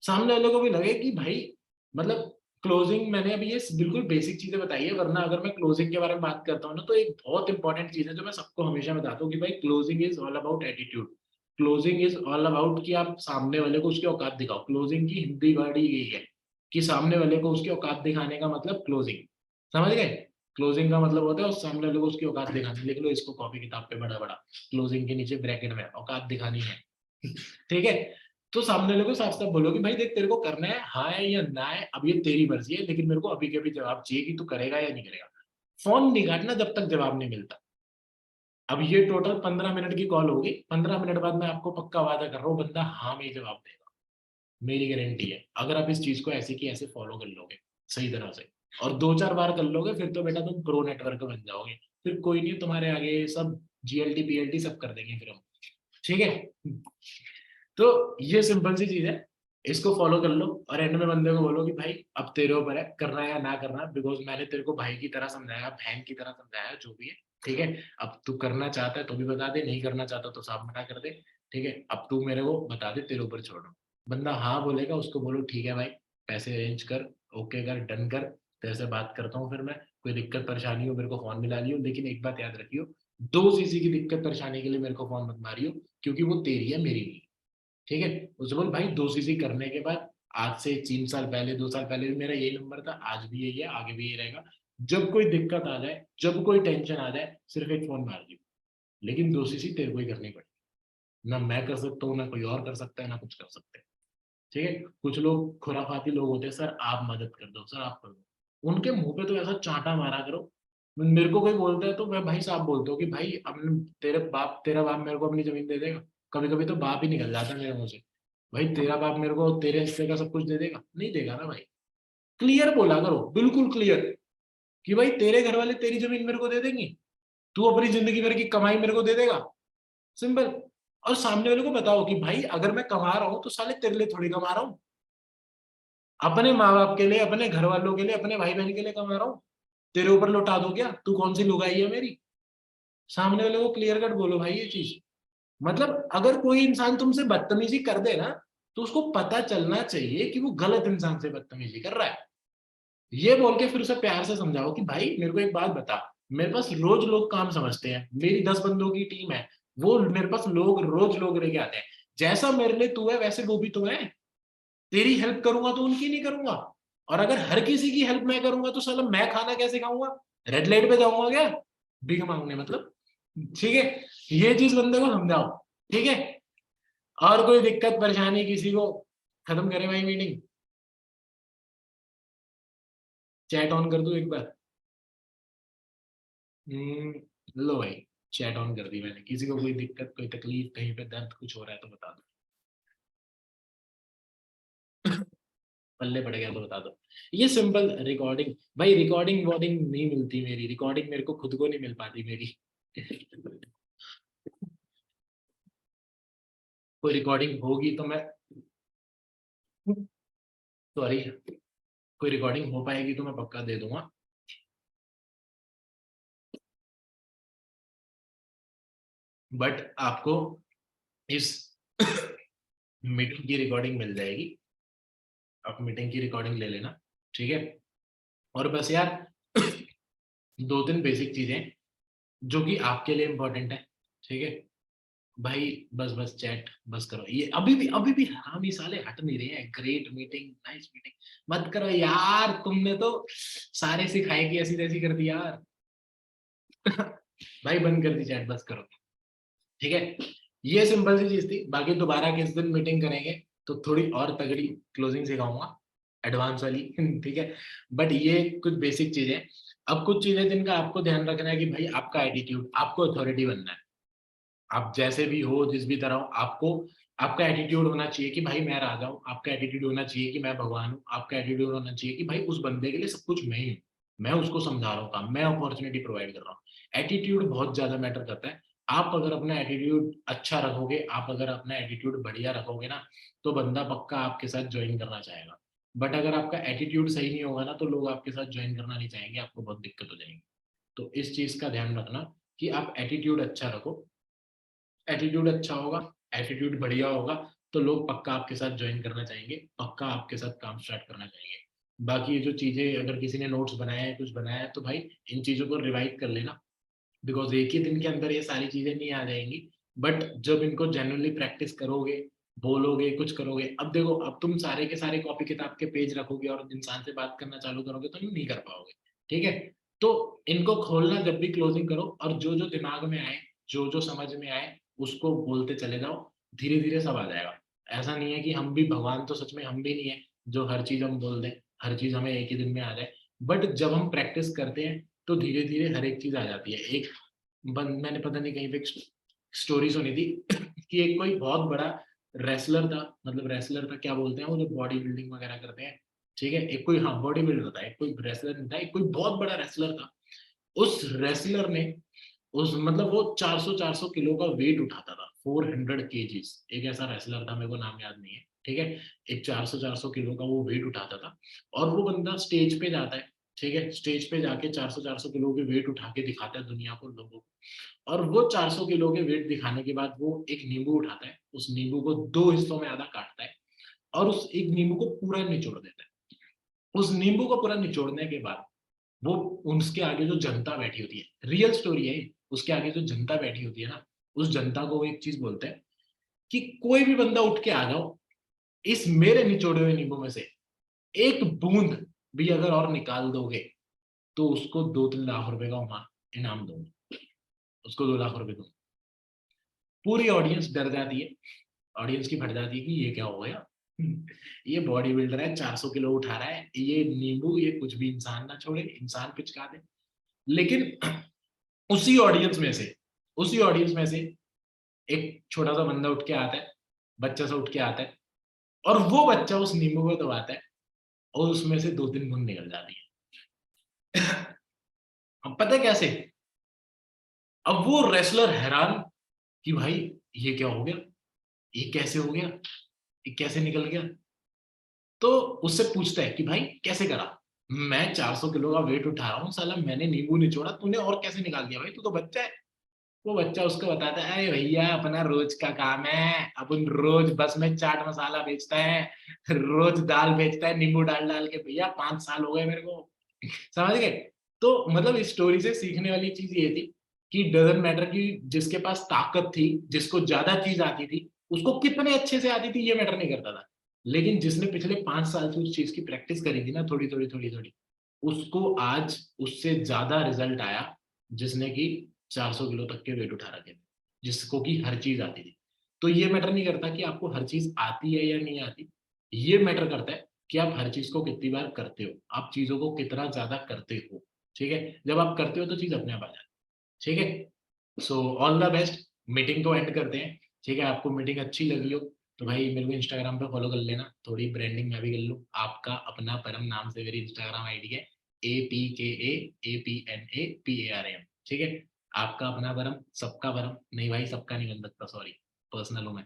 S1: सामने वाले को भी लगे कि भाई मतलब क्लोजिंग, मैंने अभी ये बिल्कुल बेसिक चीजें बताई है, वरना अगर मैं क्लोजिंग के बारे में बात करता हूँ ना तो एक बहुत इंपॉर्टेंट चीज है जो मैं सबको हमेशा बताता हूँ कि भाई closing is all about attitude. Closing is all about कि आप सामने वाले को उसकी औकात दिखाओ, क्लोजिंग की हिंदी वर्ड ही यही है। कि सामने वाले को उसकी औकात दिखाने का मतलब क्लोजिंग, समझ गए? क्लोजिंग का मतलब होता है उस सामने वाले को उसकी औकात दिखानी। लिख लो इसको कॉपी किताब पे बड़ा बड़ा, क्लोजिंग के नीचे ब्रैकेट में औकात दिखानी है। ठीक है, तो सामने वाले को साफ साफ बोलो कि भाई देख तेरे को करना है, हाँ है या ना है, अब ये तेरी मर्जी है, लेकिन मेरे को अभी के अभी जवाब चाहिए कि तू करेगा या नहीं करेगा। फोन नहीं काटना जब तक जवाब नहीं मिलता। अब ये टोटल 15 मिनट की कॉल होगी, 15 मिनट बाद मैं आपको पक्का वादा कर रहा हूँ बंदा हाँ में जवाब देगा, मेरी गारंटी है। अगर आप इस चीज को ऐसे की ऐसे फॉलो कर लोगे सही तरह से, और 2-4 बार कर लोगे, फिर तो बेटा तुम प्रो नेटवर्क बन जाओगे। फिर कोई नहीं तुम्हारे आगे, सब जीएलटी पीएलटी सब कर देंगे फिर हम। ठीक है, तो ये सिंपल सी चीज है, इसको फॉलो कर लो और एंड में बंदे को बोलो कि भाई अब तेरे ऊपर है करना है या ना करना, बिकॉज मैंने तेरे को भाई की तरह समझाया, बहन की तरह समझाया, जो भी है। ठीक है, अब तू करना चाहता है तो भी बता दे, नहीं करना चाहता तो साफ मना कर दे। ठीक है, अब तू मेरे को बता दे, तेरे ऊपर छोड़ दूं। बंदा हाँ बोलेगा, उसको बोलो ठीक है भाई, पैसे अरेंज कर, ओके कर, डन कर, तेरे से बात करता हूँ फिर मैं, कोई दिक्कत परेशानी हो मेरे को फोन मिला लियो, लेकिन एक बात याद रखियो, 2 सीसी की दिक्कत परेशानी के लिए मेरे को फोन मत मारियो, क्योंकि वो तेरी है मेरी नहीं। ठीक है, उसे बोल भाई 2 सीसी करने के बाद, आज से 3 साल पहले 2 साल पहले भी मेरा यही नंबर था, आज भी यही है, आगे भी यही रहेगा। जब कोई दिक्कत आ जाए, जब कोई टेंशन आ जाए, सिर्फ एक फोन मार दियो, लेकिन 2 सीसी तेरे को ही करनी पड़ेगी। ना मैं कर सकता हूँ, ना कोई और कर सकता है, ना कुछ कर सकते हैं। ठीक है, कुछ लोग खुराफाती लोग होते हैं, सर आप मदद कर दो, सर आप कर दो, उनके मुंह पे तो ऐसा चांटा मारा करो। मेरे को कोई बोलता है तो मैं भाई साहब बोलता हूँ कि भाई अपने, तेरा बाप मेरे को अपनी जमीन दे देगा? कभी कभी तो बाप ही निकल जाता है मेरे मुंह से। भाई तेरा बाप मेरे को तेरे हिस्से का सब कुछ दे देगा? नहीं देगा ना भाई। क्लियर बोला करो, बिल्कुल क्लियर, कि भाई तेरे घर वाले तेरी जमीन मेरे को दे देंगे, तू अपनी जिंदगी भर की कमाई मेरे को दे देगा, सिंपल। और सामने वाले को बताओ कि भाई अगर मैं कमा रहा हूं तो साले तेरे लिए थोड़ी कमा रहा हूँ, अपने माँ बाप के लिए, अपने घर वालों के लिए, अपने भाई बहन के लिए कमा रहा हूँ। तेरे ऊपर लौटा दो क्या? तू कौन सी लुगाई है मेरी? सामने वाले को क्लियर कट बोलो भाई ये चीज। मतलब अगर कोई इंसान तुमसे बदतमीजी कर दे ना, तो उसको पता चलना चाहिए कि वो गलत इंसान से बदतमीजी कर रहा है। ये बोल के फिर उसे प्यार से समझाओ कि भाई मेरे को एक बात बता, मेरे पास रोज लोग काम समझते हैं, मेरी 10 बंदों की टीम है, वो मेरे पास लोग रोज लोग लेके आते हैं, जैसा मेरे लिए तू है वैसे वो भी तो है। तेरी हेल्प करूंगा तो उनकी नहीं करूंगा, और अगर हर किसी की हेल्प मैं करूंगा तो साला मैं खाना कैसे खाऊंगा? रेड लाइट पे जाऊंगा क्या भीख मांगने, मतलब? ठीक है, ये चीज बंदे को समझाओ। ठीक है, और कोई दिक्कत परेशानी किसी को, खत्म करें भाई मीटिंग। चैट ऑन कर दूं एक बार? लो भाई, चैट ऑन कर दी मैंने, किसी को कोई दिक्कत कोई तकलीफ कहीं पे दर्द कुछ हो रहा है तो बता दो, पल्ले पड़ गया तो बता दो। ये सिंपल रिकॉर्डिंग, भाई रिकॉर्डिंग वॉर्डिंग नहीं मिलती, मेरी रिकॉर्डिंग मेरे को खुद को नहीं मिल पाती मेरी। कोई रिकॉर्डिंग होगी तो मैं, सॉरी, कोई रिकॉर्डिंग हो पाएगी तो मैं पक्का दे दूंगा। बट आपको इस मीटिंग की रिकॉर्डिंग मिल जाएगी, आप मीटिंग की रिकॉर्डिंग ले लेना। ठीक है, और बस यार 2-3 बेसिक चीजें जो कि आपके लिए इंपॉर्टेंट है। ठीक है भाई, बस बस चैट बस करो, ये अभी भी हम ही साले हट नहीं रहे हैं, ग्रेट मीटिंग, नाइस मीटिंग, मत करो यार, तुमने तो सारे सिखाए कि ऐसी तैसी कर दी यार। भाई बंद कर दी चैट, बस करो। ठीक है, ये सिंपल सी चीज थी, बाकी दोबारा किस दिन मीटिंग करेंगे तो थोड़ी और तगड़ी क्लोजिंग सिखाऊंगा, एडवांस वाली। ठीक है, बट ये कुछ बेसिक चीजें। अब कुछ चीजें जिनका आपको ध्यान रखना है कि भाई आपका एटीट्यूड, आपको अथॉरिटी बनना है। आप जैसे भी हो, जिस भी तरह हो, आपको आपका एटीट्यूड होना चाहिए कि भाई मैं राजा हूँ, आपका एटीट्यूड होना चाहिए कि मैं भगवान हूँ, आपका एटीट्यूड होना चाहिए कि भाई उस बंदे के लिए सब कुछ मैं ही हूँ, मैं उसको समझा रहा हूँ काम, मैं अपॉर्चुनिटी प्रोवाइड कर रहा हूँ। एटीट्यूड बहुत ज्यादा मैटर करता है। आप अगर अपना एटीट्यूड अच्छा रखोगे, आप अगर अपना एटीट्यूड बढ़िया रखोगे ना, तो बंदा पक्का आपके साथ ज्वाइन करना चाहेगा। बट अगर आपका एटीट्यूड सही नहीं होगा ना, तो लोग आपके साथ ज्वाइन करना नहीं चाहेंगे, आपको बहुत दिक्कत हो जाएगी। तो इस चीज का ध्यान रखना कि आप एटीट्यूड अच्छा रखो। एटीट्यूड अच्छा होगा, एटीट्यूड बढ़िया होगा, तो लोग पक्का आपके साथ ज्वाइन करना चाहेंगे, पक्का आपके साथ काम स्टार्ट करना चाहेंगे। बाकी ये जो चीजें, अगर किसी ने नोट्स बनाए हैं, कुछ बनाया है, तो भाई इन चीजों को रिवाइज कर लेना, बिकॉज एक ही दिन के अंदर ये सारी चीजें नहीं आ जाएंगी। बट जब इनको जेन्युइनली प्रैक्टिस करोगे, बोलोगे, कुछ करोगे। अब देखो, अब तुम सारे के सारे कॉपी किताब के पेज रखोगे और इंसान से बात करना चालू करोगे तो नहीं कर पाओगे। ठीक है, तो इनको खोलना, जब भी क्लोजिंग करो और जो जो दिमाग में आए, जो जो समझ में आए उसको बोलते चले जाओ, धीरे धीरे सब आ जाएगा। ऐसा नहीं है कि हम भी भगवान, तो सच में हम भी नहीं है जो हर चीज हम बोल दें, हर चीज हमें एक ही दिन में आ जाए। बट जब हम प्रैक्टिस करते हैं तो धीरे धीरे हर एक चीज आ जाती है। एक मैंने पता नहीं कहीं पे स्टोरी सुनी थी कि एक कोई बहुत बड़ा रेसलर था, मतलब रेसलर था, क्या बोलते हैं वो जो बॉडी बिल्डिंग वगैरह करते हैं। ठीक है, एक कोई, हाँ, बॉडी बिल्डर था, एक कोई रेसलर नहीं था, एक कोई बहुत बड़ा रेसलर था। उस रेसलर ने, उस मतलब वो 400 किलो का वेट उठाता था, 400 केजीज। एक ऐसा रेसलर था, मेरे को नाम याद नहीं है। ठीक है, एक 400 किलो का वो वेट उठाता था। और वो बंदा स्टेज पे जाता है, ठीक है, स्टेज पे जाके 400 किलो के वेट उठा के दिखाता है दुनिया को, लोगों को। और वो 400 किलो के वेट दिखाने के बाद वो एक नींबू उठाता है, उस नींबू को दो हिस्सों में आधा काटता है और उस एक नींबू को पूरा निचोड़ देता है। उस नींबू को पूरा निचोड़ने के बाद वो, उसके आगे जो जनता बैठी होती है, रियल स्टोरी है, उसके आगे जो जनता बैठी होती है ना, उस जनता को वो एक चीज बोलते हैं कि कोई भी बंदा उठ के आ जाओ, इस मेरे निचोड़े हुए नींबू में से एक बूंद भी अगर और निकाल दोगे तो उसको 2-3 लाख रुपए का इनाम दूंगा, उसको 2 लाख रुपए दूंगा। पूरी ऑडियंस डर जाती है, ऑडियंस की फट जाती है कि ये क्या हो गया। ये बॉडी बिल्डर है, 400 किलो उठा रहा है, ये नींबू, ये कुछ भी इंसान ना छोड़े, इंसान पिचका दे। लेकिन उसी ऑडियंस में से, उसी ऑडियंस में से एक छोटा सा बंदा उठ के आता है, बच्चा सा उठ के आता है, और वो बच्चा उस नींबू को दबाता है और उसमें से 2-3 बूंद निकल जाती है। अब पता है कैसे? अब वो रेसलर हैरान कि भाई ये क्या हो गया, ये कैसे हो गया, ये कैसे निकल गया। तो उससे पूछता है कि भाई कैसे करा, मैं 400 किलो का वेट उठा रहा हूँ साला, मैंने नींबू निचोड़ा, तूने और कैसे निकाल दिया भाई, तू तो बच्चा है। वो बच्चा उसको बताता है, अरे भैया अपना रोज का काम है, अपन रोज बस में चाट मसाला बेचता है, रोज दाल बेचता है नींबू डाल डाल के, भैया 5 साल हो गए मेरे को। समझ गए? तो मतलब इस स्टोरी से सीखने वाली चीज ये थी कि डजंट मैटर कि जिसके पास ताकत थी, जिसको ज्यादा चीज आती थी, उसको कितने अच्छे से आती थी ये मैटर नहीं करता था। लेकिन जिसने पिछले 5 साल से उस चीज की प्रैक्टिस करी थी ना, थोड़ी थोड़ी थोड़ी थोड़ी, उसको आज उससे ज्यादा रिजल्ट आया, जिसने कि 400 किलो तक के वेट उठा रखे थे, जिसको कि हर चीज आती थी। तो ये मैटर नहीं करता कि आपको हर चीज आती है या नहीं आती, ये मैटर करता है कि आप हर चीज को कितनी बार करते हो, आप चीजों को कितना ज्यादा करते हो। ठीक है, जब आप करते हो तो चीज अपने आप आ जाती है। ठीक है, so all the best. Meeting को एंड करते हैं। ठीक है, आपको मीटिंग अच्छी लगी हो तो भाई मेरे को इंस्टाग्राम पे फॉलो कर लेना, थोड़ी ब्रांडिंग मैं भी कर लूँ। आपका अपना परम नाम से मेरी इंस्टाग्राम आईडी है, APKAAPNAPARAM। ठीक है, आपका अपना परम, सबका परम नहीं भाई, सबका नहीं बन सकता, सॉरी, पर्सनल हूँ मैं।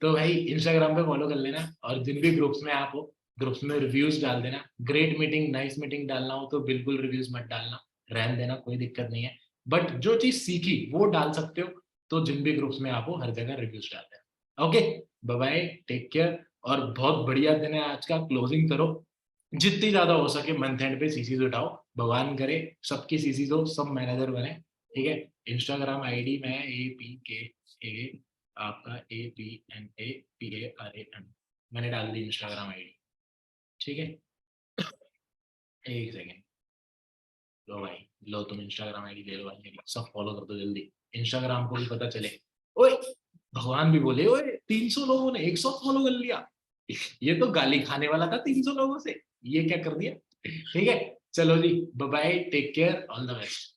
S1: तो भाई इंस्टाग्राम पे फॉलो कर लेना, और जिन भी ग्रुप्स में आप हो, ग्रुप्स में रिव्यूज डाल देना। ग्रेट मीटिंग, नाइस मीटिंग डालना हो तो बिल्कुल रिव्यूज मत डालना, रहन देना, कोई दिक्कत नहीं है। बट जो चीज सीखी वो डाल सकते हो, तो जिन भी ग्रुप्स में आप हो हर जगह रिव्यूज डाल देना। Okay, bye bye, take care. और बहुत बढ़िया दिन है आज का, क्लोजिंग करो, जितनी ज्यादा हो सके मंथ एंड पे सीसीज उठाओ, भगवान करे सबकी सीसीज हो, सब मैनेजर बने। ठीक है, इंस्टाग्राम आईडी में APKA, आपका APNAPARAM, मैंने डाल दी इंस्टाग्राम आईडी। ठीक है, एक सेकेंड, लो भाई, लो तुम इंस्टाग्राम आईडी ले लो भाई मेरी, सब फॉलो कर दो जल्दी, इंस्टाग्राम को भी पता चले। ओए, भगवान भी बोले, ओए 300 लोगों ने 100 फॉलो कर लिया, ये तो गाली खाने वाला था 300 लोगों से, ये क्या कर दिया। ठीक है, चलो जी, bye bye, take care, all the best.